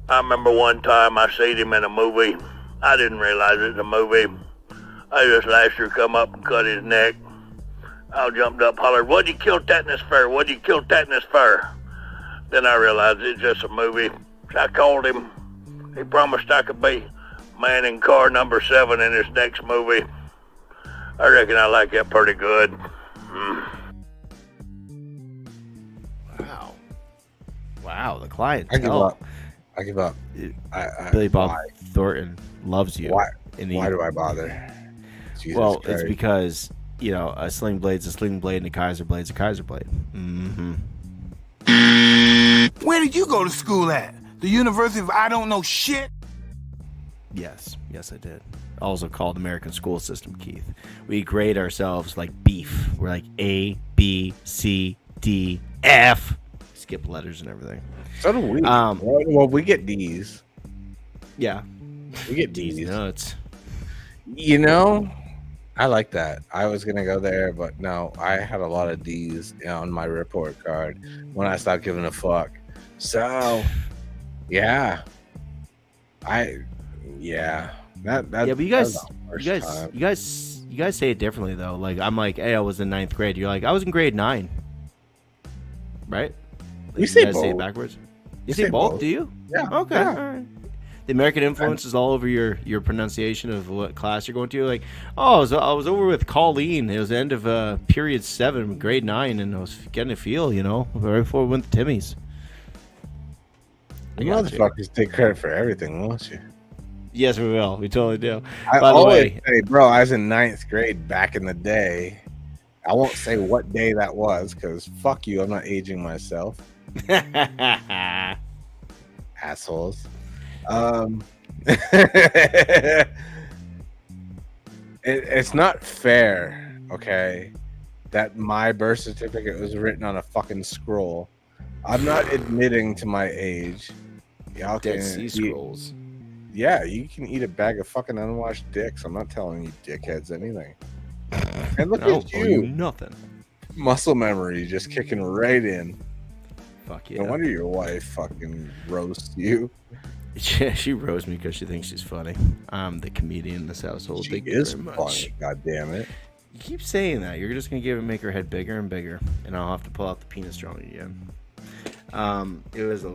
I remember one time I seen him in a movie. I didn't realize it was a movie. I just last year come up and cut his neck. I jumped up, hollered, "What'd you kill Tattness for? What'd you kill Tattness for?" Then I realized it's just a movie. So I called him. He promised I could be man in car number 7 in his next movie. I reckon I like that pretty good. Wow, the client. I give up. Billy Bob why? Thornton loves you. Why? And Why do I bother? Jesus well, Christ. it's because, you know, a sling blade's a sling blade and a Kaiser blade's a Kaiser blade. Mm-hmm. Where did you go to school at? The University of I don't know shit? Yes, I did. Also called American school system, Keith. We grade ourselves like beef. We're like A, B, C, D, F. Skip letters and everything. So do we. Well, we get D's. Yeah. We get D's. Nuts. You know, I like that. I was going to go there, but no, I had a lot of D's on my report card when I stopped giving a fuck. So, yeah. That Yeah, but you guys say it differently though. Like I'm like, hey, I was in 9th grade. You're like, I was in grade 9. Right? Like, You say guys say it both. backwards. You say both? Do you? Yeah. Okay. Yeah. All right. The American influence is all over your pronunciation of what class you're going to. Like, oh, I was over with Colleen. It was the end of period 7, grade 9, and I was getting a feel, you know, right before we went to Timmy's. You motherfuckers take credit for everything, won't you? Yes, we will. We totally do. I By the always way, say, bro, I was in 9th grade back in the day. I won't say what day that was because fuck you, I'm not aging myself. Assholes. It's not fair, okay, that my birth certificate was written on a fucking scroll. I'm not admitting to my age. Y'all Dead can Sea Scrolls. Yeah, you can eat a bag of fucking unwashed dicks. I'm not telling you dickheads anything. And look at you. Nothing. Muscle memory just kicking right in. Fuck yeah. No wonder your wife fucking roasts you. Yeah, she roasts me because she thinks she's funny. I'm the comedian in this household. She Thank you is very much. funny, god damn it. You keep saying that. You're just gonna make her head bigger and bigger, and I'll have to pull out the penis drawing again. It was a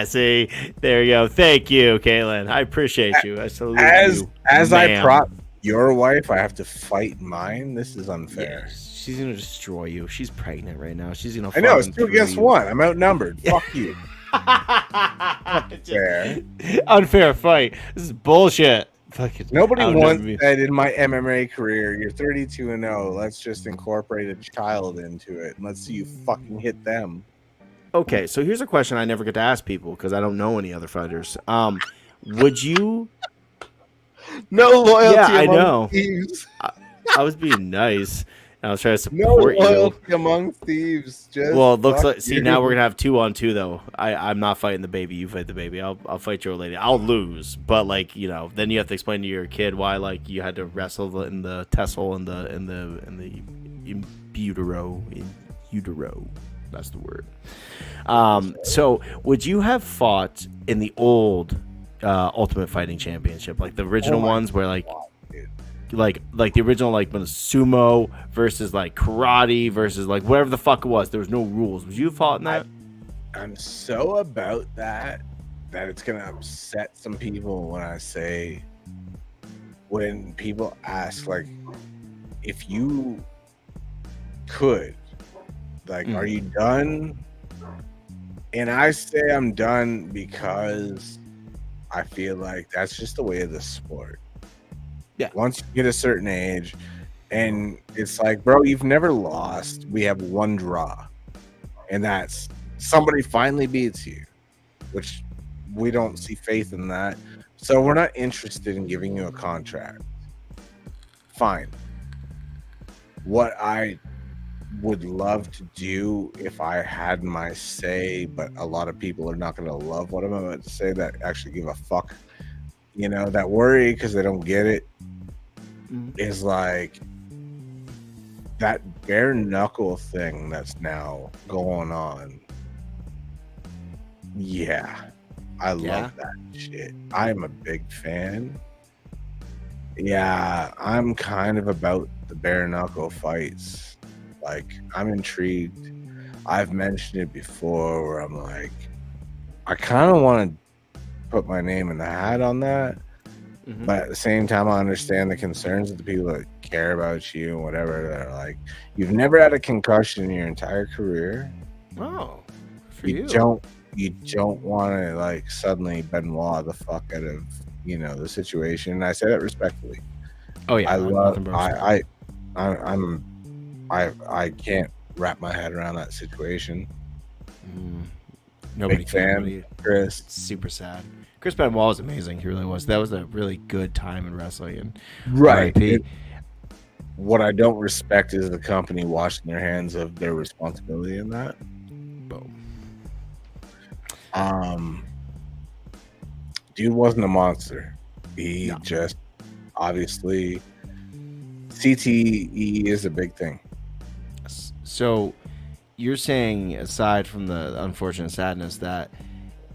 see, there you go. Thank you, Caitlin. I appreciate you. I salute you. As I ma'am. prop your wife, I have to fight mine. This is unfair. Yeah, she's gonna destroy you. She's pregnant right now. She's gonna. I know, it's fucking 2 against throw you. 1. I'm outnumbered. Fuck you. Fair. Unfair fight. This is bullshit. Nobody I'll once never be- said in my MMA career, you're 32-0. Let's just incorporate a child into it and let's see you fucking hit them. Okay, so here's a question I never get to ask people because I don't know any other fighters. Would you? No loyalty. Yeah, I among know. thieves. I was being nice. I was trying to No support you. loyalty among thieves. Just Well, it looks fuck like. See, you. now we're gonna have 2-on-2 though. I'm not fighting the baby. You fight the baby. I'll fight your lady. I'll lose, but like then you have to explain to your kid why like you had to wrestle in the Tessel in the in utero. That's the word. So would you have fought in the old Ultimate Fighting Championship, like the original ones, where like the original like sumo versus like karate versus like whatever the fuck it was? There was no rules. Would you have fought in that? I'm so about that it's gonna upset some people when people ask like if you could like are you done? And I say I'm done because I feel like that's just the way of the sport. Yeah. Once you get a certain age, and it's like, bro, you've never lost. We have one draw, and that's somebody finally beats you, which we don't see faith in that. So we're not interested in giving you a contract. Fine. What I would love to do if I had my say, but a lot of people are not going to love what I'm about to say that actually give a fuck, that worry because they don't get it, is like that bare knuckle thing that's now going on. Yeah, I love that shit. I'm a big fan. Yeah, I'm kind of about the bare knuckle fights. Like, I'm intrigued. I've mentioned it before where I'm like, I kind of want to put my name in the hat on that. But at the same time, I understand the concerns of the people that care about you and whatever. That are like, you've never had a concussion in your entire career. Oh, you don't want to like suddenly Benoit the fuck out of the situation. And I say that respectfully. Oh yeah, I can't wrap my head around that situation. Nobody Big fan, Chris. It's super sad. Chris Benoit was amazing. He really was. That was a really good time in wrestling. And right. What I don't respect is the company washing their hands of their responsibility in that. Boom. Dude wasn't a monster. He just obviously CTE is a big thing. So you're saying, aside from the unfortunate sadness, that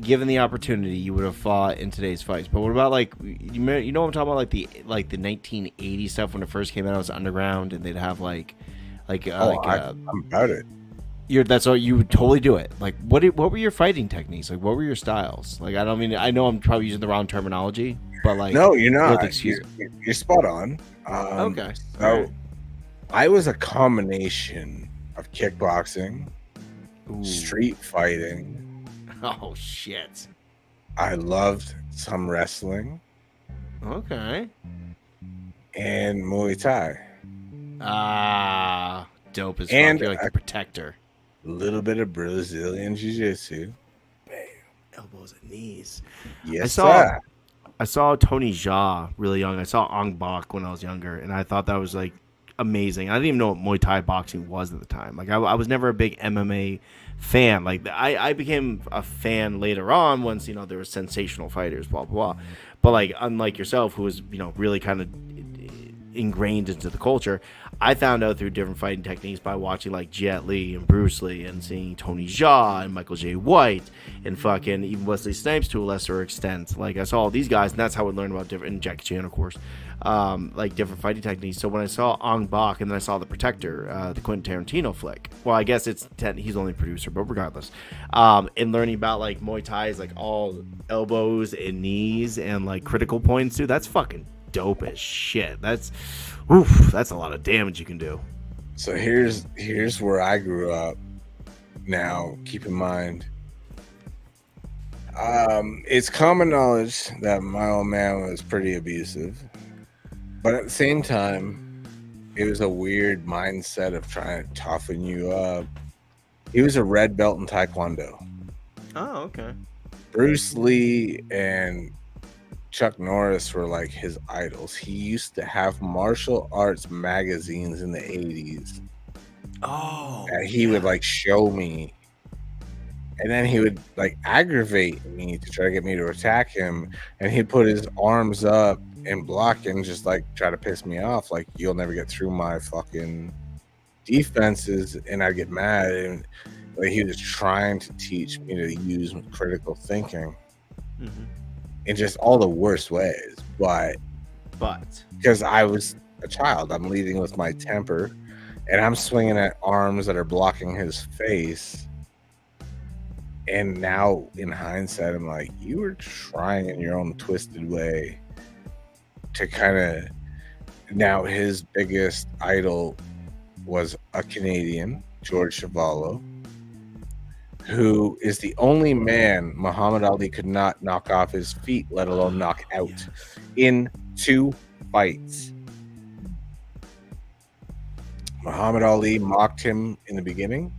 given the opportunity, you would have fought in today's fights. But what about like you know what I'm talking about, like the 1980 stuff when it first came out? It was underground, and they'd have I'm about it. That's all you would totally do it. Like what were your fighting techniques? Like what were your styles? Like I know I'm probably using the wrong terminology, but like no, you're not. You're spot on. Okay. So I was a combination of kickboxing, street fighting. Oh shit! I loved some wrestling. Okay. And Muay Thai. Ah, dope as fuck. You're like the protector. A little bit of Brazilian Jiu-Jitsu. Bam. Elbows and knees. Yes, I saw Tony Jaa really young. I saw Ong Bak when I was younger, and I thought that was like amazing. I didn't even know what Muay Thai boxing was at the time. Like I was never a big MMA fan. Like I became a fan later on once there were sensational fighters, blah blah blah. But like unlike yourself, who was really kind of ingrained into the culture, I found out through different fighting techniques by watching like Jet Li and Bruce Lee and seeing Tony Jaa and Michael J. White and fucking even Wesley Snipes to a lesser extent. Like I saw all these guys, and that's how I learned about different, and Jackie Chan of course, like different fighting techniques. So when I saw Ong Bak and then I saw The Protector, the Quentin Tarantino flick, well I guess he's only producer, but regardless, and learning about like Muay Thai is like all elbows and knees and like critical points too. That's fucking dope as shit. That's a lot of damage you can do. So here's where I grew up. Now keep in mind, It's common knowledge that my old man was pretty abusive, but at the same time, it was a weird mindset of trying to toughen you up. He was a red belt in Taekwondo. Oh, okay. Bruce Lee and Chuck Norris were like his idols. He used to have martial arts magazines in the 80s. Oh, And he would like show me, and then he would like aggravate me to try to get me to attack him, and he'd put his arms up and block and just like try to piss me off, like, you'll never get through my fucking defenses. And I'd get mad, and like he was trying to teach me to use critical thinking in just all the worst ways, but because I was a child, I'm leading with my temper, and I'm swinging at arms that are blocking his face. And now in hindsight, I'm like, you were trying in your own twisted way to kind of. Now his biggest idol was a Canadian, George Chuvalo, who is the only man Muhammad Ali could not knock off his feet, let alone knock out, in 2 fights. Muhammad Ali mocked him in the beginning.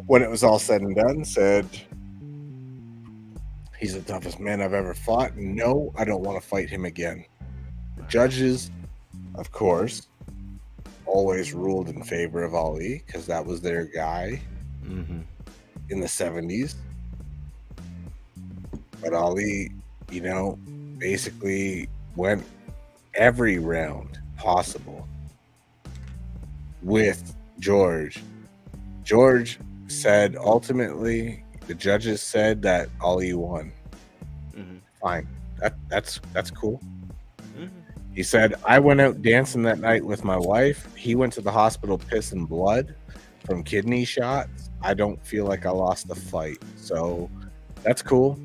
When it was all said and done, said, he's the toughest man I've ever fought. No, I don't want to fight him again. The judges, of course, always ruled in favor of Ali because that was their guy in the 70s. But Ali, basically went every round possible with George. George said ultimately the judges said that Ali won. Fine, that's cool. He said, I went out dancing that night with my wife. He went to the hospital pissing blood from kidney shots. I don't feel like I lost the fight, so that's cool.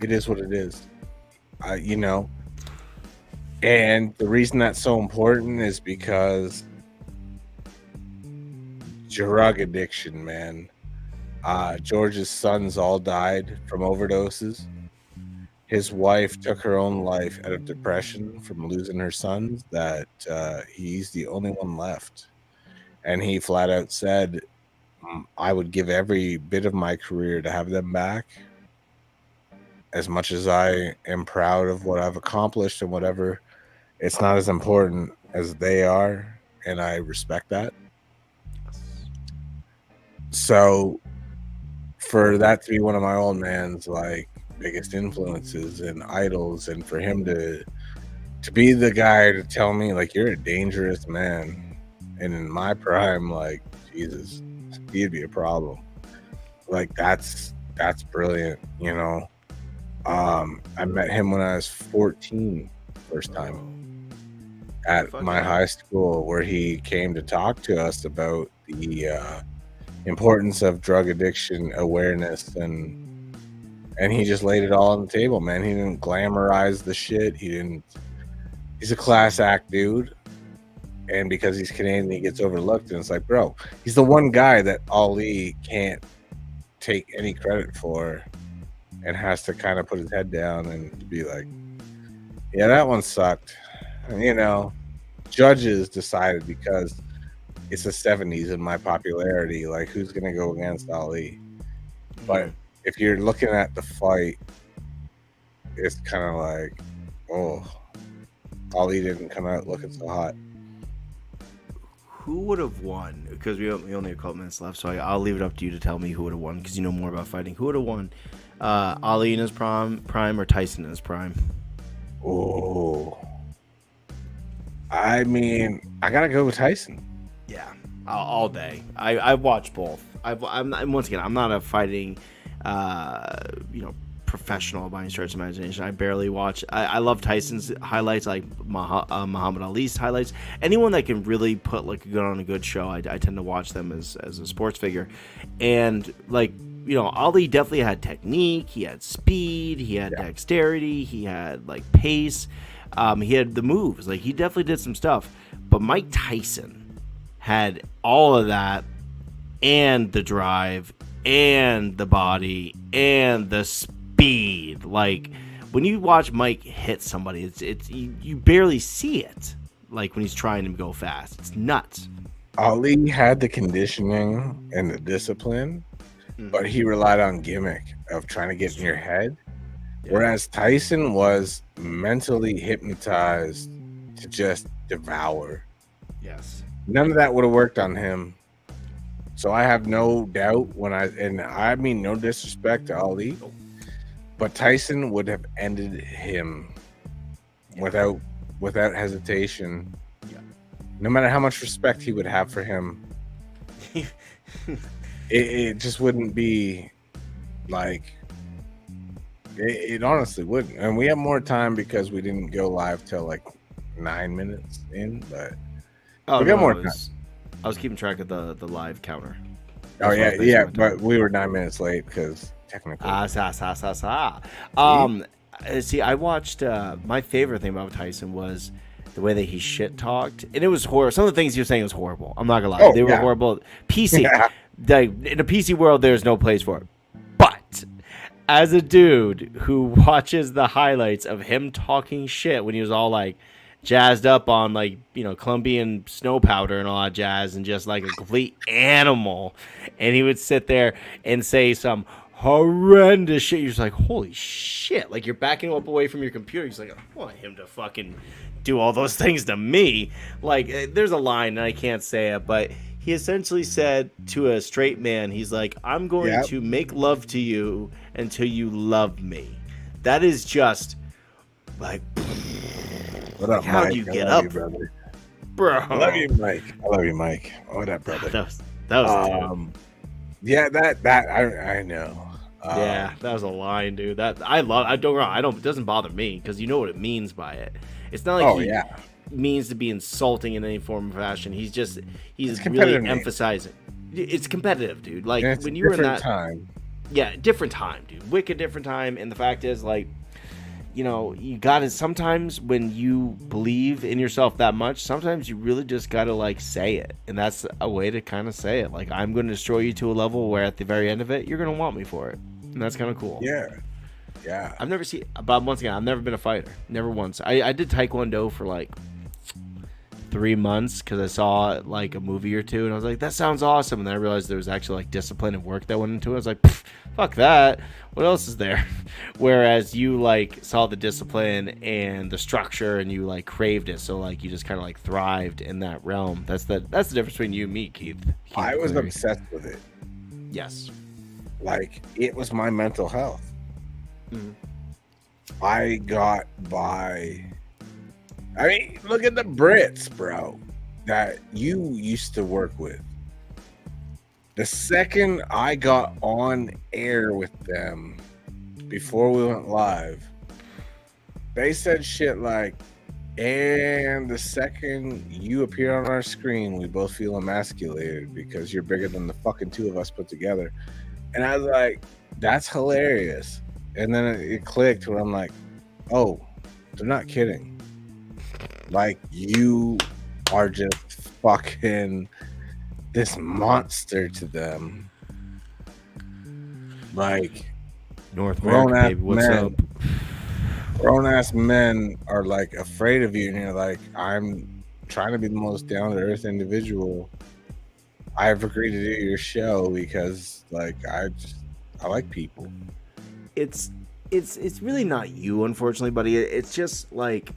It is what it is. And the reason that's so important is because drug addiction, man. George's sons all died from overdoses. His wife took her own life out of depression from losing her sons, that he's the only one left. And he flat out said, I would give every bit of my career to have them back. As much as I am proud of what I've accomplished and whatever, it's not as important as they are, and I respect that. So for that to be one of my old man's like biggest influences and idols, and for him to be the guy to tell me like, you're a dangerous man, and in my prime, like, Jesus, he'd be a problem. Like, that's brilliant. I met him when I was 14 first time at my high school, where he came to talk to us about the importance of drug addiction awareness, and he just laid it all on the table, man. He didn't glamorize the shit. He's a class act dude, and because he's Canadian, he gets overlooked. And it's like, bro, he's the one guy that Ali can't take any credit for, and has to kind of put his head down and be like, yeah, that one sucked. And, judges decided, because it's the 70s and my popularity, like, who's going to go against Ali? But if you're looking at the fight, it's kind of like, oh, Ali didn't come out looking so hot. Who would have won? Because we only have a couple minutes left, so I'll leave it up to you to tell me who would have won, because you know more about fighting. Who would have won? Ali in his prime, or Tyson in his prime? Oh, I mean, I gotta go with Tyson. Yeah, all day. I've watched both. Once again, I'm not a fighting, professional by any stretch of imagination. I barely watch. I love Tyson's highlights, like Muhammad Ali's highlights. Anyone that can really put like on a good show, I tend to watch them as a sports figure. And like, Ali definitely had technique. He had speed. He had dexterity. He had like pace. He had the moves. Like, he definitely did some stuff. But Mike Tyson had all of that, and the drive, and the body and the speed. Like when you watch Mike hit somebody, it's you barely see it. Like when he's trying to go fast, it's nuts. Ali had the conditioning and the discipline, but he relied on gimmick of trying to get in your head. Whereas Tyson was mentally hypnotized to just devour. Yes. None of that would have worked on him. So I have no doubt I mean no disrespect to Ali, but Tyson would have ended him without hesitation. Yeah. No matter how much respect he would have for him, it just wouldn't be like it honestly wouldn't. And we have more time because we didn't go live till like 9 minutes in, but we got more time. I was keeping track of the live counter. But we were 9 minutes late because technically. See, I watched. My favorite thing about Tyson was the way that he shit talked, and it was horrible. Some of the things he was saying was horrible. I'm not gonna lie, they were horrible. PC, in a PC world, there's no place for it. But as a dude who watches the highlights of him talking shit when he was all like jazzed up on like, you know, Colombian snow powder and all that jazz and just like a complete animal, and he would sit there and say some horrendous shit. You're just like, holy shit, like you're backing up away from your computer. He's like, I want him to fucking do all those things to me. Like there's a line and I can't say it, but he essentially said to a straight man, he's like, I'm going to make love to you until you love me. That is just like, what up, how Mike? do you get up, you, brother? Bro? I love you, Mike. I love you, Mike. What up, brother? That was yeah, that I know. Yeah, that was a line, dude. That I don't. It doesn't bother me because you know what it means by it. It's not like he means to be insulting in any form or fashion. He's really emphasizing. It's competitive, dude. Like when you were in that time. Yeah, different time, dude. Wicked different time. And the fact is, like, you know, you gotta sometimes when you believe in yourself that much, sometimes you really just gotta like say it, and that's a way to kind of say it. Like, I'm going to destroy you to a level where at the very end of it, you're gonna want me for it, and that's kind of cool. Yeah. I've never seen, but once again, I've never been a fighter, never once. I did Taekwondo for like 3 months because I saw like a movie or two, and I was like, that sounds awesome, and then I realized there was actually like discipline and work that went into it. I was like, fuck that. What else is there? Whereas you like saw the discipline and the structure and you like craved it, so like you just kind of like thrived in that realm. That's the difference between you and me, Keith. I was obsessed with it. Yes. Like, it was my mental health. Mm-hmm. I got by. I mean, look at the Brits, bro, that you used to work with. The second I got on air with them before we went live, they said shit like, and the second you appear on our screen, we both feel emasculated because you're bigger than the fucking two of us put together. And I was like, that's hilarious. And then it clicked where I'm like, oh, they're not kidding. Like, you are just fucking this monster to them. Like, North America, baby, what's up? Grown-ass men are like afraid of you, and you're like, I'm trying to be the most down-to-earth individual. I've agreed to do your show because like I like people. It's really not you, unfortunately, buddy. It's just like,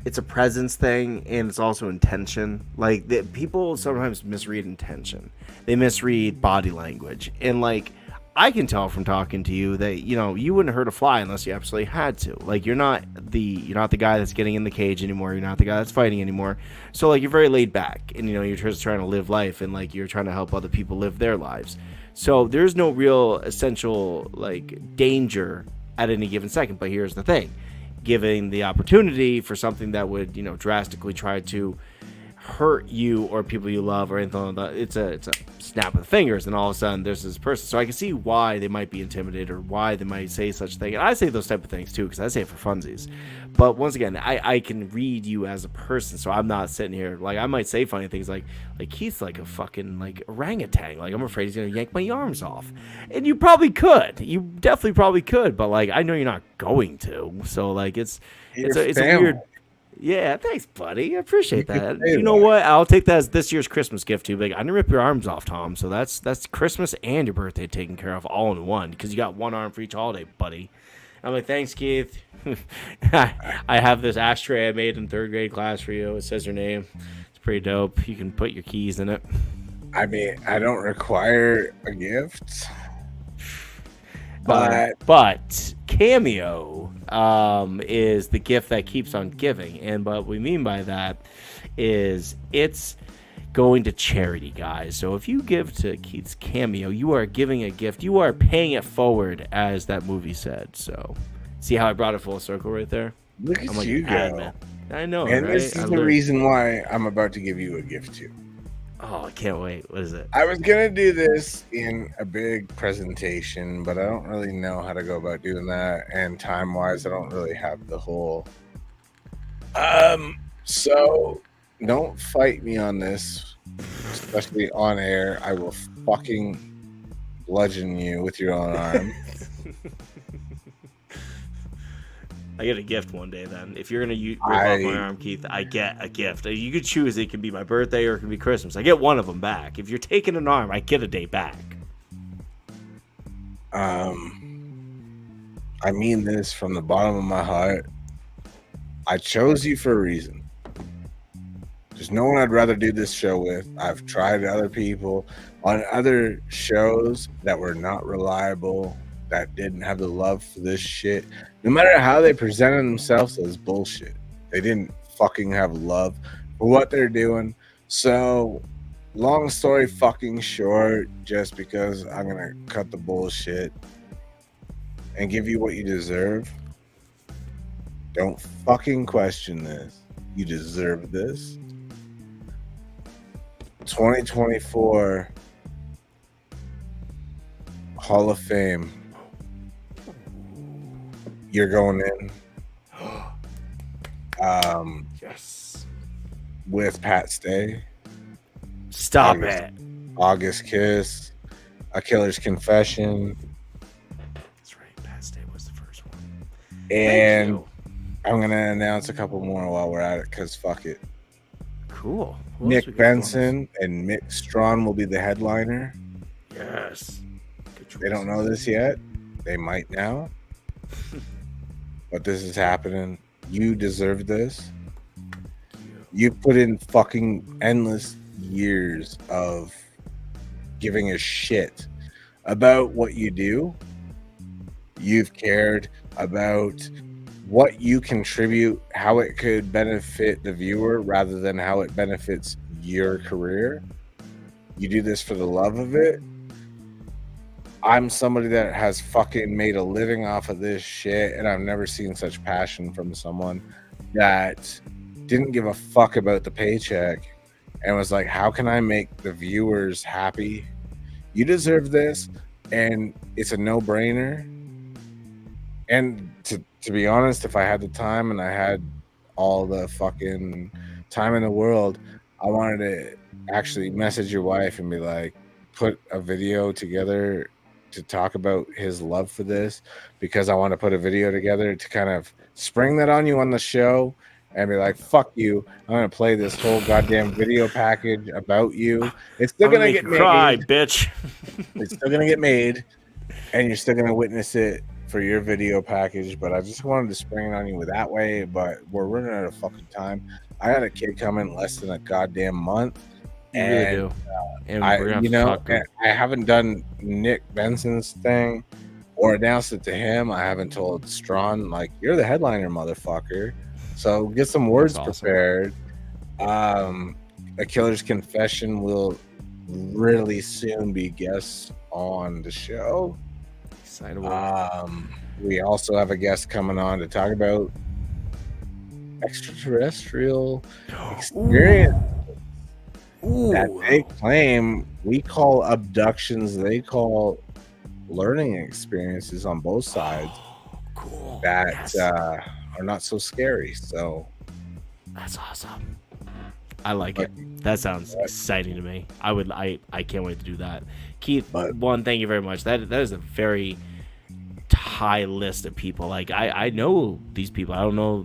it's a presence thing, and it's also intention. Like, people sometimes misread intention. They misread body language, and like, I can tell from talking to you that, you know, you wouldn't hurt a fly unless you absolutely had to. Like, you're not the guy that's getting in the cage anymore. You're not the guy that's fighting anymore. So like, you're very laid back, and you know, you're just trying to live life, and like, you're trying to help other people live their lives. So there's no real essential like danger at any given second. But here's the thing: giving the opportunity for something that would, you know, drastically try to hurt you or people you love or anything like that. It's a snap of the fingers, and all of a sudden there's this person. So I can see why they might be intimidated or why they might say such a thing. And I say those type of things too, because I say it for funsies. But once again, I can read you as a person, so I'm not sitting here like I might say funny things like Keith's like a fucking like orangutan. Like I'm afraid he's gonna yank my arms off, and you probably could. You definitely probably could, but like I know you're not going to. So like it's a weird. Yeah, thanks, buddy. I appreciate that. You know what? I'll take that as this year's Christmas gift too. Big. I didn't rip your arms off, Tom. So that's Christmas and your birthday taken care of all in one because you got one arm for each holiday, buddy. I'm like, thanks, Keith. I have this ashtray I made in 3rd grade class for you. It says your name. It's pretty dope. You can put your keys in it. I mean, I don't require a gift, but Cameo is the gift that keeps on giving, and what we mean by that is it's going to charity, guys. So if you give to Keith's Cameo, you are giving a gift. You are paying it forward, as that movie said. So see how I brought it full circle right there? Look at you go. Man. I know, and right? This is the reason why I'm about to give you a gift too. Oh, I can't wait. What is it? I was gonna do this in a big presentation, but I don't really know how to go about doing that, and time-wise, I don't really have the whole. So don't fight me on this, especially on air. I will fucking bludgeon you with your own arm. I get a gift one day then. If you're going to rip off my arm, Keith, I get a gift. You could choose. It can be my birthday or it can be Christmas. I get one of them back. If you're taking an arm, I get a day back. I mean this from the bottom of my heart. I chose you for a reason. There's no one I'd rather do this show with. I've tried other people on other shows that were not reliable, that didn't have the love for this shit. No matter how they presented themselves as bullshit, they didn't fucking have love for what they're doing. So, long story fucking short, just because I'm gonna cut the bullshit and give you what you deserve. Don't fucking question this. You deserve this. 2024 Hall of Fame. You're going in. Yes. With Pat Stay. Stop it. August Kiss. A Killer's Confession. That's right. Pat Stay was the first one. And I'm going to announce a couple more while we're at it because fuck it. Cool. Nick Benson and Mick Strawn will be the headliner. Yes. They don't know this yet. They might now. But this is happening. You deserve this. You put in fucking endless years of giving a shit about what you do. You've cared about what you contribute, how it could benefit the viewer rather than how it benefits your career. You do this for the love of it. I'm somebody that has fucking made a living off of this shit, and I've never seen such passion from someone that didn't give a fuck about the paycheck and was like, how can I make the viewers happy? You deserve this, and it's a no-brainer. And to be honest, if I had the time and I had all the fucking time in the world, I wanted to actually message your wife and be like, put a video together to talk about his love for this, because I want to put a video together to kind of spring that on you on the show and be like, fuck you, I'm going to play this whole goddamn video package about you. It's still going to get made. Cry, bitch. It's still going to get made, and you're still going to witness it for your video package, but I just wanted to spring it on you that way, but we're running out of fucking time. I got a kid coming less than a goddamn month. You really do. And I haven't done Nick Benson's thing or announced it to him. I haven't told Strawn, like, you're the headliner, motherfucker. So get some words prepared. A Killer's Confession will really soon be guests on the show. We also have a guest coming on to talk about extraterrestrial experience. that they claim we call abductions, they call learning experiences on both sides that are not so scary. So that's awesome. I like it. That sounds exciting to me. I can't wait to do that. Keith, thank you very much. That is a very high list of people. Like I know these people. I don't know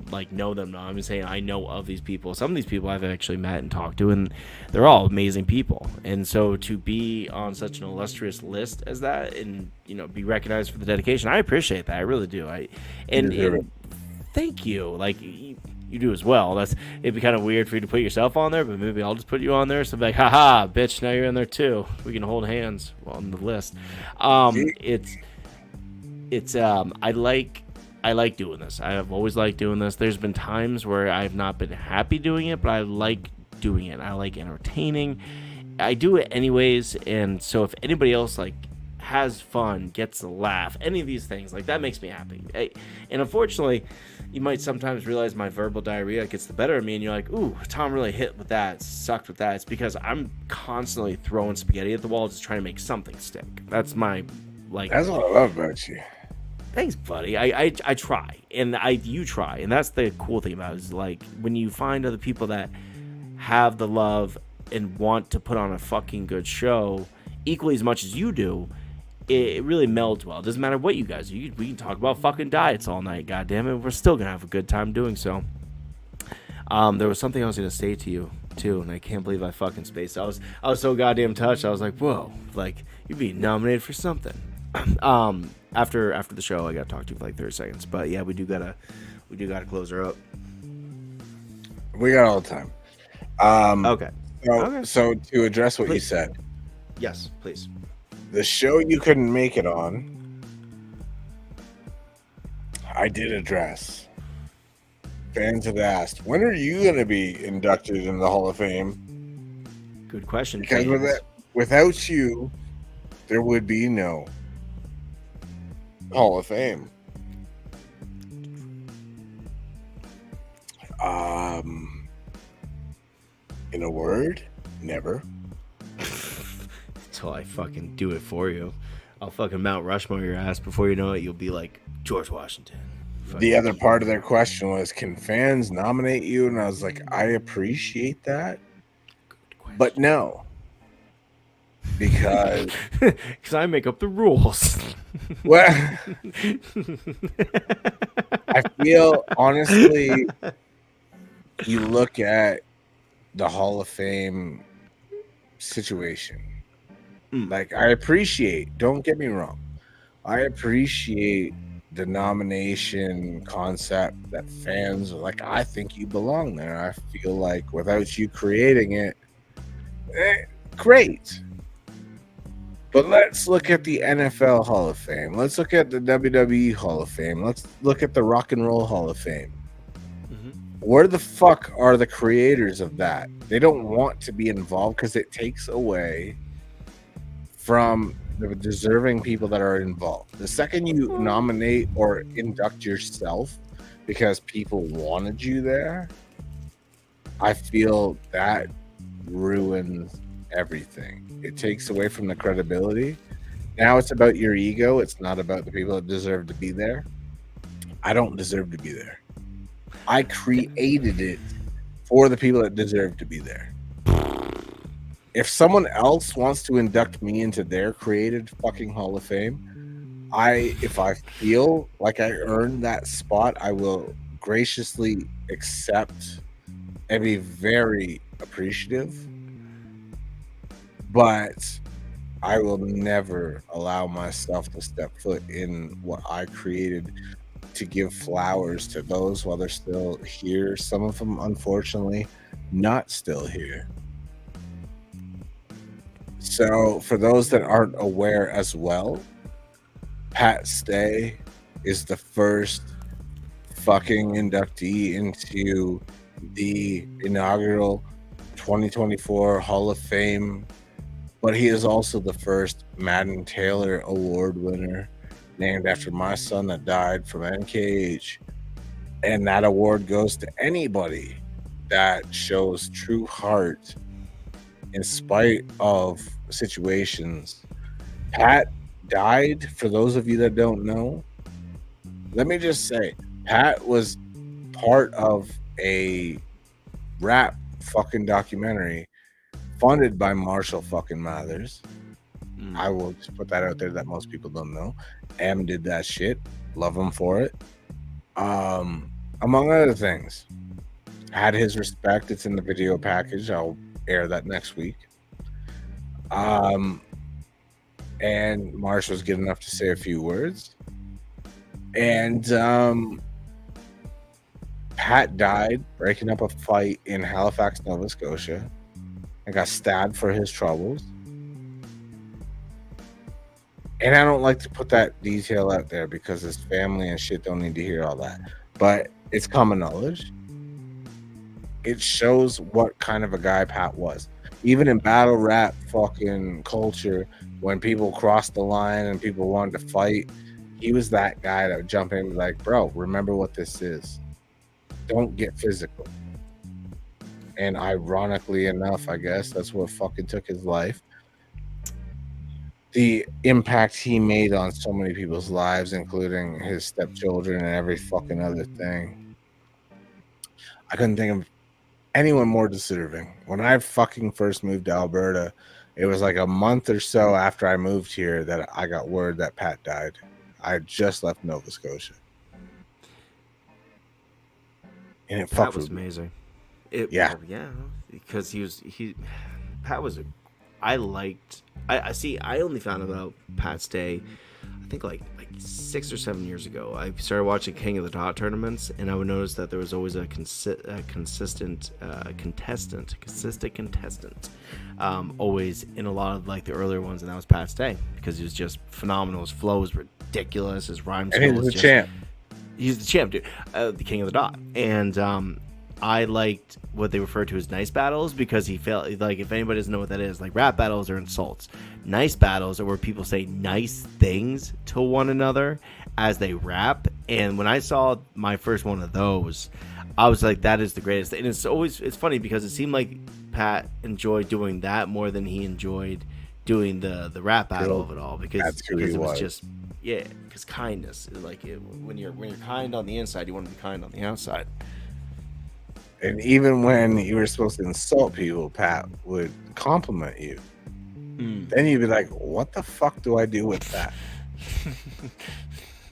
them. No, I'm just saying I know of these people. Some of these people I've actually met and talked to, and they're all amazing people. And so to be on such an illustrious list as that, and be recognized for the dedication, I appreciate that. I really do. And thank you. Like you do as well. It'd be kind of weird for you to put yourself on there, but maybe I'll just put you on there. So be like, haha, bitch, now you're in there too. We can hold hands on the list. I like doing this. I have always liked doing this. There's been times where I've not been happy doing it, but I like doing it. I like entertaining. I do it anyways, and so if anybody else has fun, gets a laugh, any of these things, that makes me happy. And unfortunately, you might sometimes realize my verbal diarrhea gets the better of me, and you're like, ooh, Tom really hit with that, sucked with that. It's because I'm constantly throwing spaghetti at the wall, just trying to make something stick. That's my That's what I love about you. Thanks, buddy. I try, and you try, and that's the cool thing about it, is when you find other people that have the love and want to put on a fucking good show equally as much as you do, it really melds well. It doesn't matter what you guys do. We can talk about fucking diets all night, goddammit. We're still gonna have a good time doing so. There was something I was gonna say to you too, and I can't believe I fucking spaced. I was so goddamn touched. I was like, whoa, you're being nominated for something. After the show, I got to talk to you for 30 seconds. But yeah, we do gotta close her up. We got all the time. Okay. So to address what you said, yes, please. The show you couldn't make it on, I did address. Fans have asked, when are you going to be inducted into the Hall of Fame? Good question. Because without you, there would be no Hall of Fame. In a word, never. Until I fucking do it for you. I'll fucking Mount Rushmore your ass. Before you know it, you'll be like George Washington. The other part of their question was, can fans nominate you? And I was like, I appreciate that, but no. Because I make up the rules. Well, I feel, honestly, you look at the Hall of Fame situation. I appreciate, don't get me wrong, I appreciate the nomination concept that fans are like, I think you belong there. I feel like without you creating it, great. But let's look at the NFL Hall of Fame. Let's look at the WWE Hall of Fame. Let's look at the Rock and Roll Hall of Fame. Where the fuck are the creators of that? They don't want to be involved because it takes away from the deserving people that are involved. The second you nominate or induct yourself because people wanted you there, I feel that ruins everything. It takes away from the credibility. Now it's about your ego. It's not about the people that deserve to be there. I don't deserve to be there. I created it for the people that deserve to be there. If someone else wants to induct me into their created fucking Hall of Fame, if I feel like I earned that spot, I will graciously accept and be very appreciative. But I will never allow myself to step foot in what I created to give flowers to those while they're still here. Some of them, unfortunately, not still here. So for those that aren't aware as well, Pat Stay is the first fucking inductee into the inaugural 2024 Hall of Fame, but he is also the first Madden Taylor Award winner, named after my son that died from NKH. And that award goes to anybody that shows true heart in spite of situations, Pat died. For those of you that don't know, let me just say, Pat was part of a rap fucking documentary funded by Marshall fucking Mathers. I will just put that out there that most people don't know. M did that shit. Love him for it. Among other things, had his respect. It's in the video package. I'll air that next week. And Marsh was good enough to say a few words. And Pat died breaking up a fight in Halifax, Nova Scotia, and got stabbed for his troubles. And I don't like to put that detail out there because his family and shit don't need to hear all that. But it's common knowledge. It shows what kind of a guy Pat was. Even in battle rap fucking culture, when people crossed the line and people wanted to fight, he was that guy that would jump in and be like, bro, remember what this is. Don't get physical. And ironically enough, I guess that's what fucking took his life. The impact he made on so many people's lives, including his stepchildren and every fucking other thing. I couldn't think of anyone more deserving. When I fucking first moved to Alberta, it was like a month or so after I moved here that I got word that Pat died. I had just left Nova Scotia. And it Pat was amazing. Yeah, because Pat was I only found out about Pat's day, I think like 6 or 7 years ago. I started watching King of the Dot tournaments, and I would notice that there was always a consistent contestant, always in a lot of like the earlier ones, and that was Pat's day because he was just phenomenal. His flow was ridiculous. His rhyme skill was just champ. He's the champ, dude. The King of the Dot, and I liked what they refer to as nice battles because he felt like, if anybody doesn't know what that is, like rap battles are insults. Nice battles are where people say nice things to one another as they rap. And when I saw my first one of those, I was like, that is the greatest. And it's funny because it seemed like Pat enjoyed doing that more than he enjoyed doing the rap battle of it all, because it was just, yeah, because kindness is like when you're kind on the inside, you want to be kind on the outside. And even when you were supposed to insult people, Pat would compliment you. Then you'd be like, what the fuck do I do with that?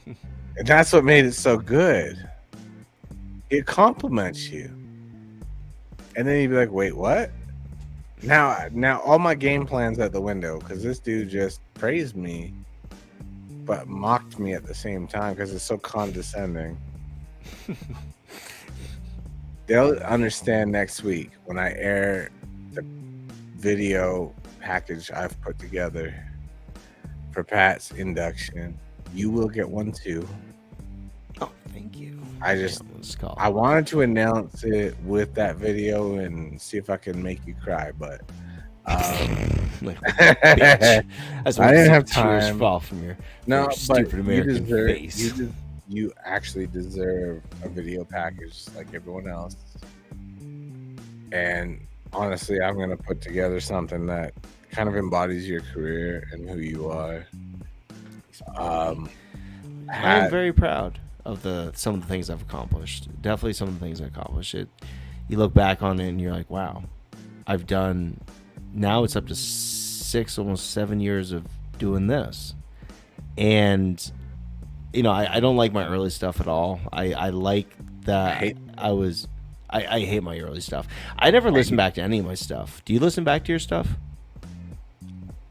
And that's what made it so good. It compliments you. And then you'd be like, wait, what? Now all my game plan's out the window because this dude just praised me but mocked me at the same time because it's so condescending. They'll understand next week when I air the video package I've put together for Pat's induction. You will get one too. Oh, thank you. I wanted to announce it with that video and see if I can make you cry, but like, that's I didn't have time. Tears fall from your stupid American face. You actually deserve a video package like everyone else. And honestly, I'm going to put together something that kind of embodies your career and who you are. I am very proud of some of the things I've accomplished. Definitely some of the things I accomplished. You look back on it and you're like, wow, I've done, now it's up to 6, almost 7 years of doing this. And I don't like my early stuff at all. I like that I hate my early stuff. I never listen back to any of my stuff. Do you listen back to your stuff?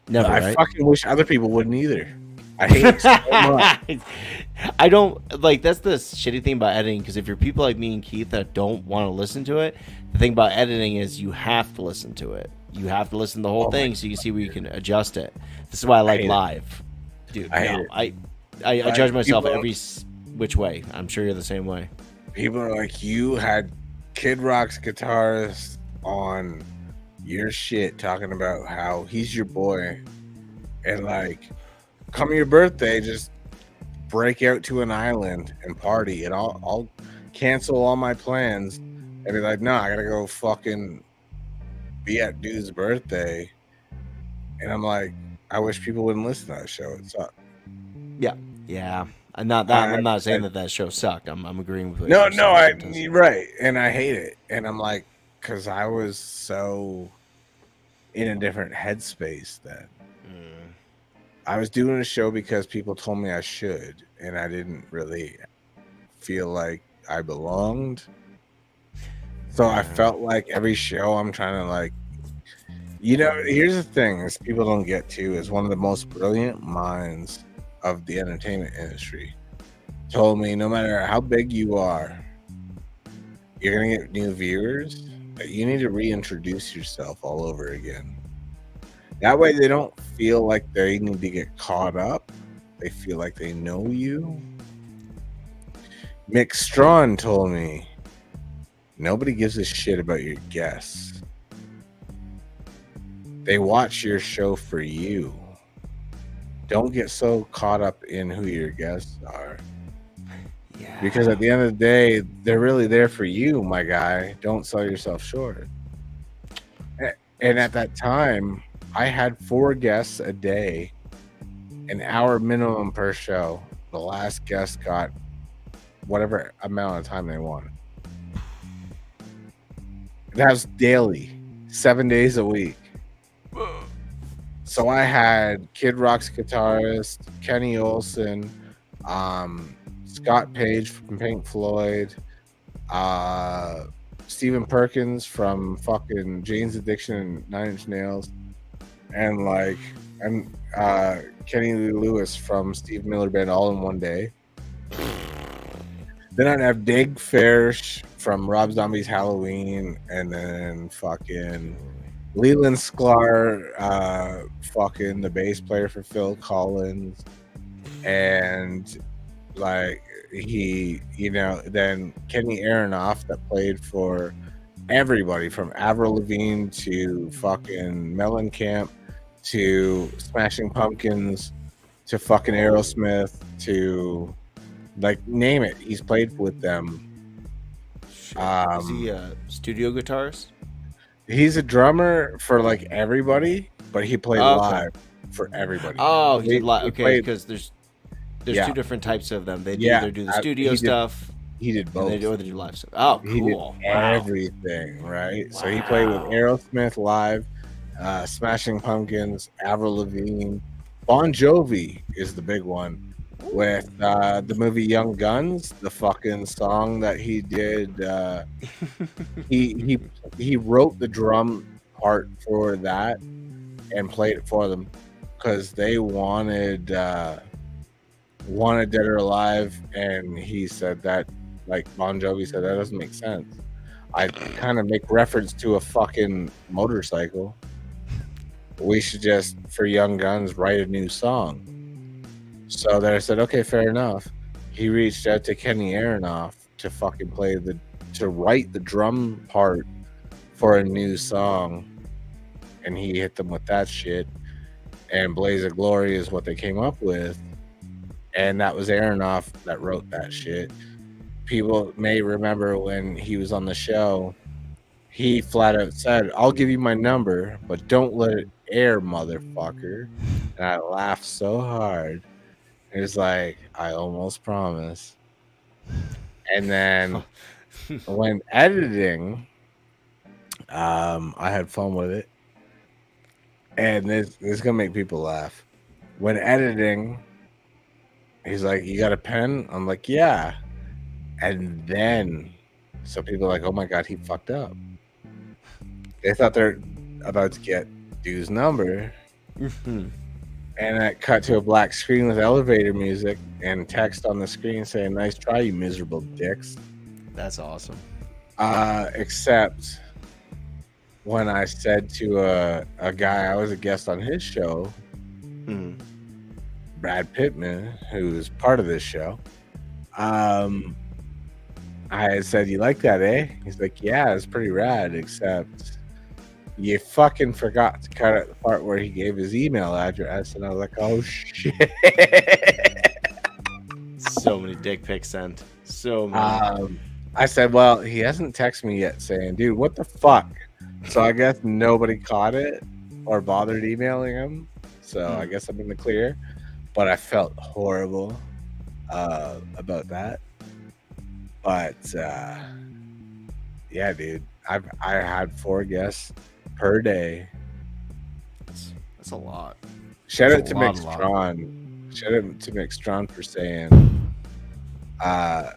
Never, I right? fucking wish other people wouldn't either. I hate it so much. I don't like, that's the shitty thing about editing, because if you're people like me and Keith that don't want to listen to it, the thing about editing is you have to listen to it. You have to listen to the whole thing so you can see where you can adjust it. This is why I like live. Dude, I judge myself every which way. I'm sure you're the same way. People are like, you had Kid Rock's guitarist on your shit talking about how he's your boy, and like, come your birthday, just break out to an island and party, and I'll cancel all my plans and be like, no, I gotta go fucking be at dude's birthday, and I'm like, I wish people wouldn't listen to that show. It sucked. Yeah. I'm not saying that show sucked. I'm agreeing with what No, you're saying. you're right, and I hate it. And I'm like, because I was so in a different headspace then. I was doing a show because people told me I should, and I didn't really feel like I belonged. So I felt like every show I'm trying to like, here's the thing is people don't get to is one of the most brilliant minds of the entertainment industry told me no matter how big you are, you're going to get new viewers, but you need to reintroduce yourself all over again. That way they don't feel like they need to get caught up. They feel like they know you. Mick Strawn told me, nobody gives a shit about your guests. They watch your show for you. Don't get so caught up in who your guests are. Yeah. Because at the end of the day, they're really there for you, my guy. Don't sell yourself short. And at that time, I had 4 guests a day, an hour minimum per show. The last guest got whatever amount of time they wanted. That was daily, 7 days a week. So I had Kid Rock's guitarist, Kenny Olsen, Scott Page from Pink Floyd, Stephen Perkins from fucking Jane's Addiction and Nine Inch Nails, and Kenny Lee Lewis from Steve Miller Band all in one day. Then I'd have Dig Farish from Rob Zombie's Halloween, and then fucking Leland Sklar, fucking the bass player for Phil Collins, and like then Kenny Aronoff that played for everybody from Avril Lavigne to fucking Mellencamp to Smashing Pumpkins to fucking Aerosmith to like name it. He's played with them. Is he a studio guitarist? He's a drummer for like everybody, but he played live for everybody. Oh, he did live. Okay, because there's 2 different types of them. They either do the studio stuff. He did both. Or they do live stuff. Oh, cool. He did everything, right? Wow. So he played with Aerosmith live, Smashing Pumpkins, Avril Lavigne. Bon Jovi is the big one with the movie Young Guns, the fucking song that he did. He wrote the drum part for that and played it for them because they wanted Dead or Alive, and he said that, like Bon Jovi said, that doesn't make sense. I kind of make reference to a fucking motorcycle. We should just, for Young Guns, write a new song. So then I said, okay, fair enough. He reached out to Kenny Aronoff to fucking to write the drum part for a new song, and he hit them with that shit. And Blaze of Glory is what they came up with, and that was Aronoff that wrote that shit. People may remember when he was on the show, he flat out said, "I'll give you my number, but don't let it air, motherfucker." And I laughed so hard. It was like, I almost promise. And then when editing, I had fun with it. And this is going to make people laugh. When editing, he's like, "You got a pen?" I'm like, "Yeah." And then, so people are like, "Oh my God, he fucked up." They thought they're about to get dude's number. And it cut to a black screen with elevator music and text on the screen saying, "Nice try, you miserable dicks." That's awesome. Except when I said to a guy, I was a guest on his show, Brad Pittman, who's part of this show. I said, "You like that, eh?" He's like, "Yeah, it's pretty rad, except you fucking forgot to cut out the part where he gave his email address." And I was like, "Oh shit." So many dick pics sent. So many. I said, "Well, he hasn't texted me yet saying, 'Dude, what the fuck? So I guess nobody caught it or bothered emailing him. So I guess I'm in the clear. But I felt horrible about that. But yeah, dude, I had 4 guests per day. That's a lot. Shout That's out to a lot, McStrawn. Shout out to McStrawn for saying, I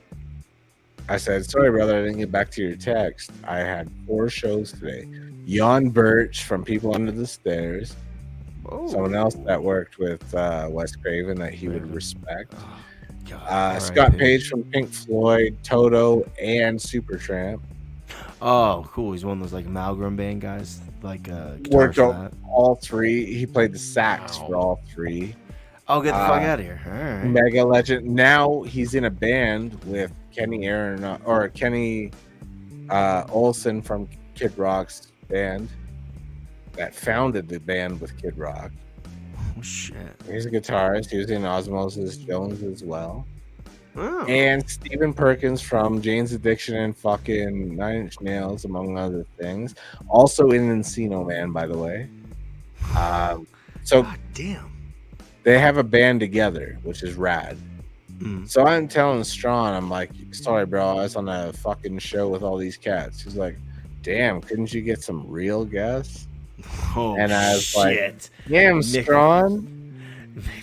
said, sorry, brother, I didn't get back to your text. I had 4 shows today. Jan Birch from People Under the Stairs. Oh. Someone else that worked with Wes Craven that he would respect. Oh, God, Scott Page from Pink Floyd, Toto, and Supertramp. Oh, cool. He's one of those like amalgam band guys. Like worked out all 3. He played the sax for all 3. Oh, get the fuck out of here. All right. Mega legend. Now he's in a band with Kenny Olsen from Kid Rock's band that founded the band with Kid Rock. Oh, shit. He's a guitarist. He was in Osmosis Jones as well. Oh. And Stephen Perkins from Jane's Addiction and fucking 9 Inch Nails, among other things. Also in Encino Man, by the way. So God damn. they have a band together, which is rad. So I'm telling Strawn, I'm like, sorry, bro, I was on a fucking show with all these cats. He's like, damn, couldn't you get some real guests? Oh, and I was shit. like, damn, Strawn.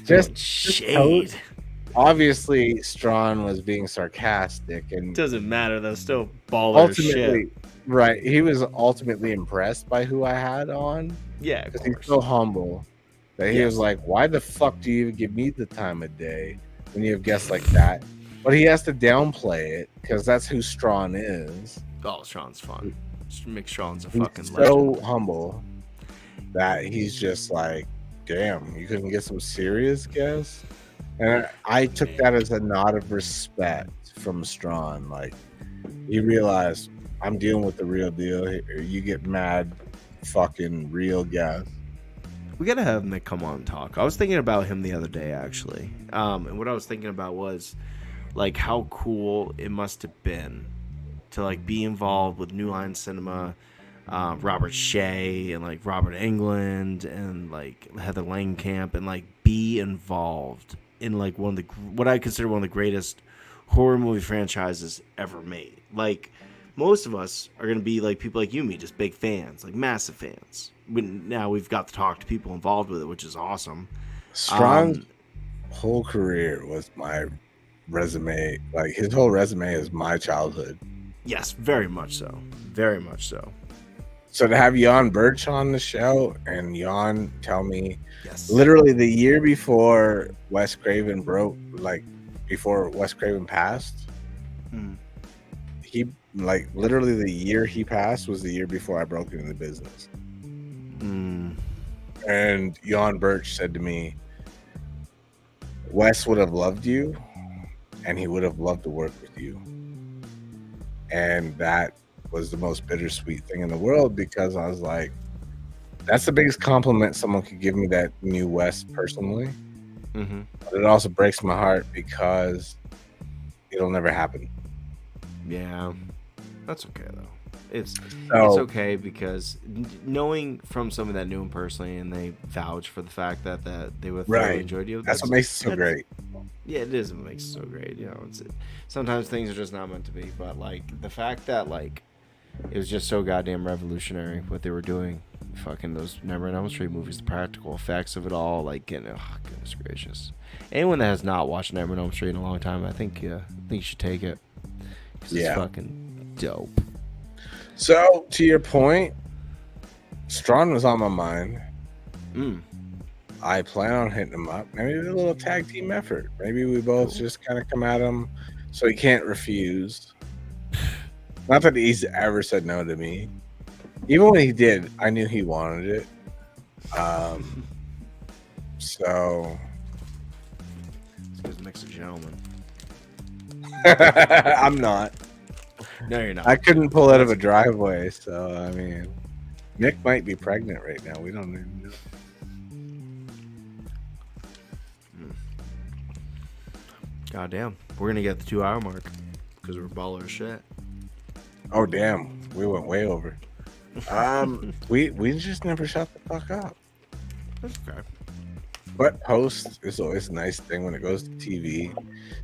Just shade. Obviously, Strawn was being sarcastic, and doesn't matter. That's still baller ultimately, shit. Right? He was ultimately impressed by who I had on. Yeah, because he's so humble that he was like, "Why the fuck do you even give me the time of day when you have guests like that?" But he has to downplay it because that's who Strawn is. Oh, Strawn's fun. Mick Strawn's a He's fucking so legend. humble that he's just like, "Damn, you couldn't get some serious guests." And I took that as a nod of respect from Strawn. Like, he realized I'm dealing with the real deal here. You get mad, fucking real guests. We gotta have Mick come on and talk. I was thinking about him the other day, actually. And what I was thinking about was, like, how cool it must have been to, like, be involved with New Line Cinema, Robert Shea, and, like, Robert Englund, and, like, Heather Langenkamp, and, like, be involved in, like, what I consider one of the greatest horror movie franchises ever made. Like, most of us are going to be like people like you and me, just big fans, like massive fans. Now we've got to talk to people involved with it, which is awesome. Strawn's whole career was my resume. Like, his whole resume is my childhood. Yes, very much so. Very much so. So to have Jan Birch on the show and Jan tell me, literally the year before Wes Craven broke, like before Wes Craven passed, he, like, literally the year he passed was the year before I broke into the business. And Jan Birch said to me, Wes would have loved you and he would have loved to work with you. And that was the most bittersweet thing in the world, because I was like, that's the biggest compliment someone could give me that knew Wes personally. But it also breaks my heart because it'll never happen. Yeah, that's okay though. It's okay because knowing from someone that knew him personally and they vouch for the fact that they would thoroughly enjoyed you. That's what makes it so great. Yeah, it is what makes it so great. You know, sometimes things are just not meant to be, but like the fact that like it was just so goddamn revolutionary what they were doing. Fucking those Nightmare on Elm Street movies, the practical effects of it all, like, goodness gracious. Anyone that has not watched Nightmare on Elm Street in a long time, I think you should take it. It's fucking dope. So, to your point, Strawn was on my mind. I plan on hitting him up. Maybe a little tag team effort. Maybe we both just kind of come at him so he can't refuse. Not that he's ever said no to me. Even when he did, I knew he wanted it. So, it's Mick's a gentleman. I'm not. No, you're not. I couldn't pull out of a driveway, so I mean, Mick might be pregnant right now. We don't even know. Goddamn, we're gonna get the 2-hour mark because we're baller as shit. Oh damn, we went way over. We just never shut the fuck up. That's okay. But post is always a nice thing when it goes to TV.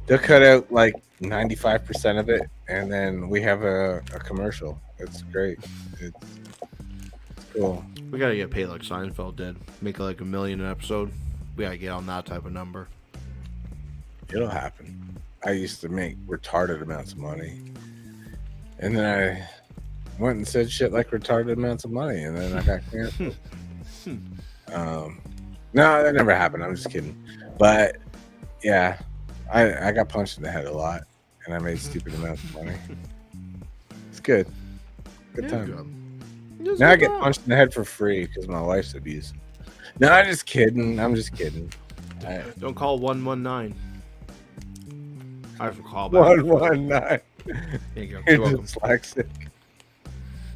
They'll cut out like 95% of it, and then we have a commercial. It's great. It's cool. We gotta get paid like Seinfeld did. Make like $1 million an episode. We gotta get on that type of number. It'll happen. I used to make retarded amounts of money, and then I went and said shit like retarded amounts of money, and then I got canceled. No, that never happened. I'm just kidding. But yeah, I got punched in the head a lot, and I made stupid amounts of money. It's good. Good time. Now I get punched in the head for free because my wife's abusive. No, I'm just kidding. I'm just kidding. Don't call 119. I have to call back. 119. There you go. You're You're welcome. dyslexic.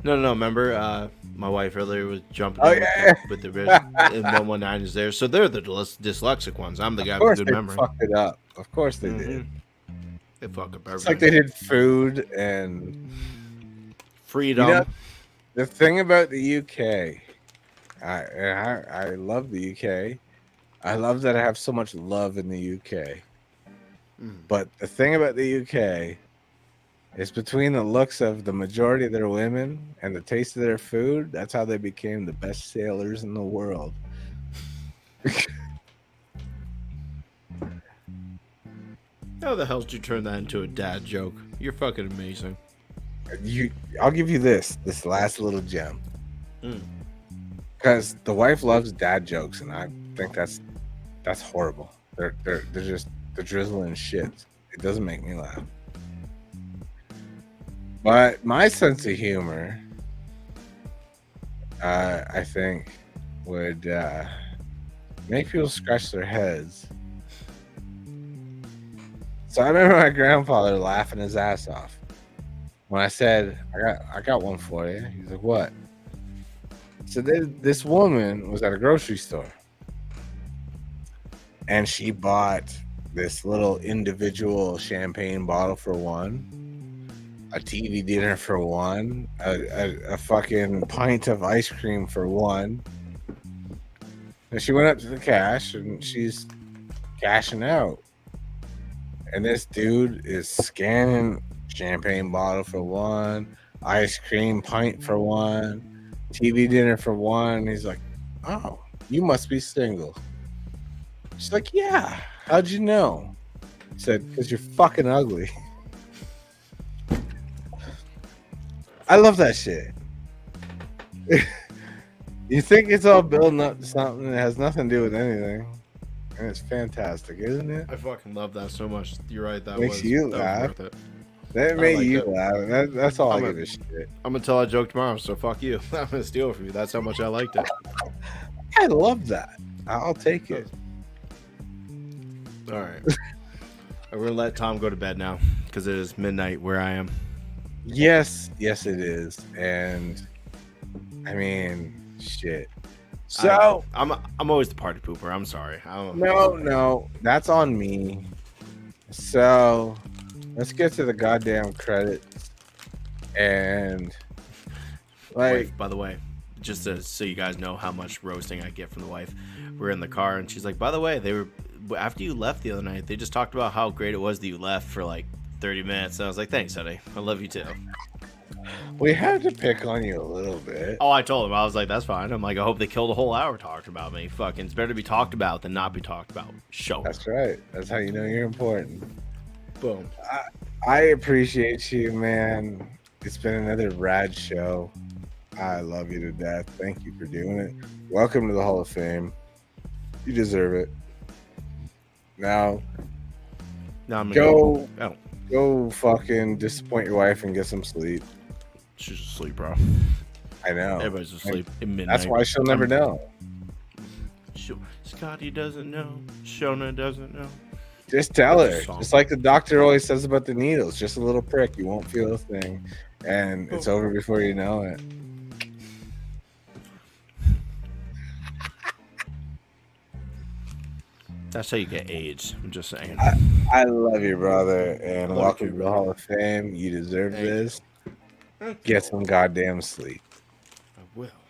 No. Remember, my wife earlier was jumping Oh, in yeah. with the wrist, and 119 is there. So they're the dyslexic ones. I'm the guy Of course with they good memory. fucked it up. Of course they did. They fuck up everything. It's like they did food and freedom. You know, the thing about the UK, I love the UK. I love that I have so much love in the UK. But the thing about the UK is between the looks of the majority of their women and the taste of their food, that's how they became the best sailors in the world. How the hell did you turn that into a dad joke? You're fucking amazing. I'll give you this last little gem. Because the wife loves dad jokes, and I think that's horrible. They're just the drizzling shit. It doesn't make me laugh. But my sense of humor, I think, would make people scratch their heads. So I remember my grandfather laughing his ass off when I said, I got one for you. He's like, what? So this woman was at a grocery store, and she bought this little individual champagne bottle for one, a TV dinner for one, a fucking pint of ice cream for one. And she went up to the cash, and she's cashing out. And this dude is scanning champagne bottle for one, ice cream pint for one, TV dinner for one. He's like, oh, you must be single. She's like, yeah. How'd you know? He said, because you're fucking ugly. I love that shit. You think it's all building up to something that has nothing to do with anything. And it's fantastic, isn't it? I fucking love that so much. You're right. That Makes you laugh. was worth it. That made you laugh. That's all I give a shit. I'm gonna tell that joke tomorrow, so fuck you. I'm gonna steal it from you. That's how much I liked it. I love that. I'll take it. All right. We're gonna let Tom go to bed now because it is midnight where I am. Yes, it is. And I mean, shit. So I'm always the party pooper. I'm sorry. No, that's on me. So let's get to the goddamn credits. And like, wife, by the way, just so you guys know how much roasting I get from the wife, we're in the car and she's like, by the way, they were after you left the other night, they just talked about how great it was that you left for like 30 minutes. And I was like, thanks, honey. I love you too. We had to pick on you a little bit. Oh, I told him. I was like, that's fine. I'm like, I hope they killed a whole hour talking about me. Fucking, it's better to be talked about than not be talked about. Show. That's right. That's how you know you're important. Boom. I appreciate you, man. It's been another rad show. I love you to death. Thank you for doing it. Welcome to the Hall of Fame. You deserve it. Now I'm gonna go fucking disappoint your wife and get some sleep. She's asleep, bro. I know. Everybody's asleep at midnight. That's why she'll never know. Scotty doesn't know. Shona doesn't know. Just tell her. Just like the doctor always says about the needles. Just a little prick. You won't feel a thing. And it's over before you know it. That's how you get AIDS. I'm just saying. I love you, brother. And welcome to the Hall of Fame. You deserve this. Get some goddamn sleep. will.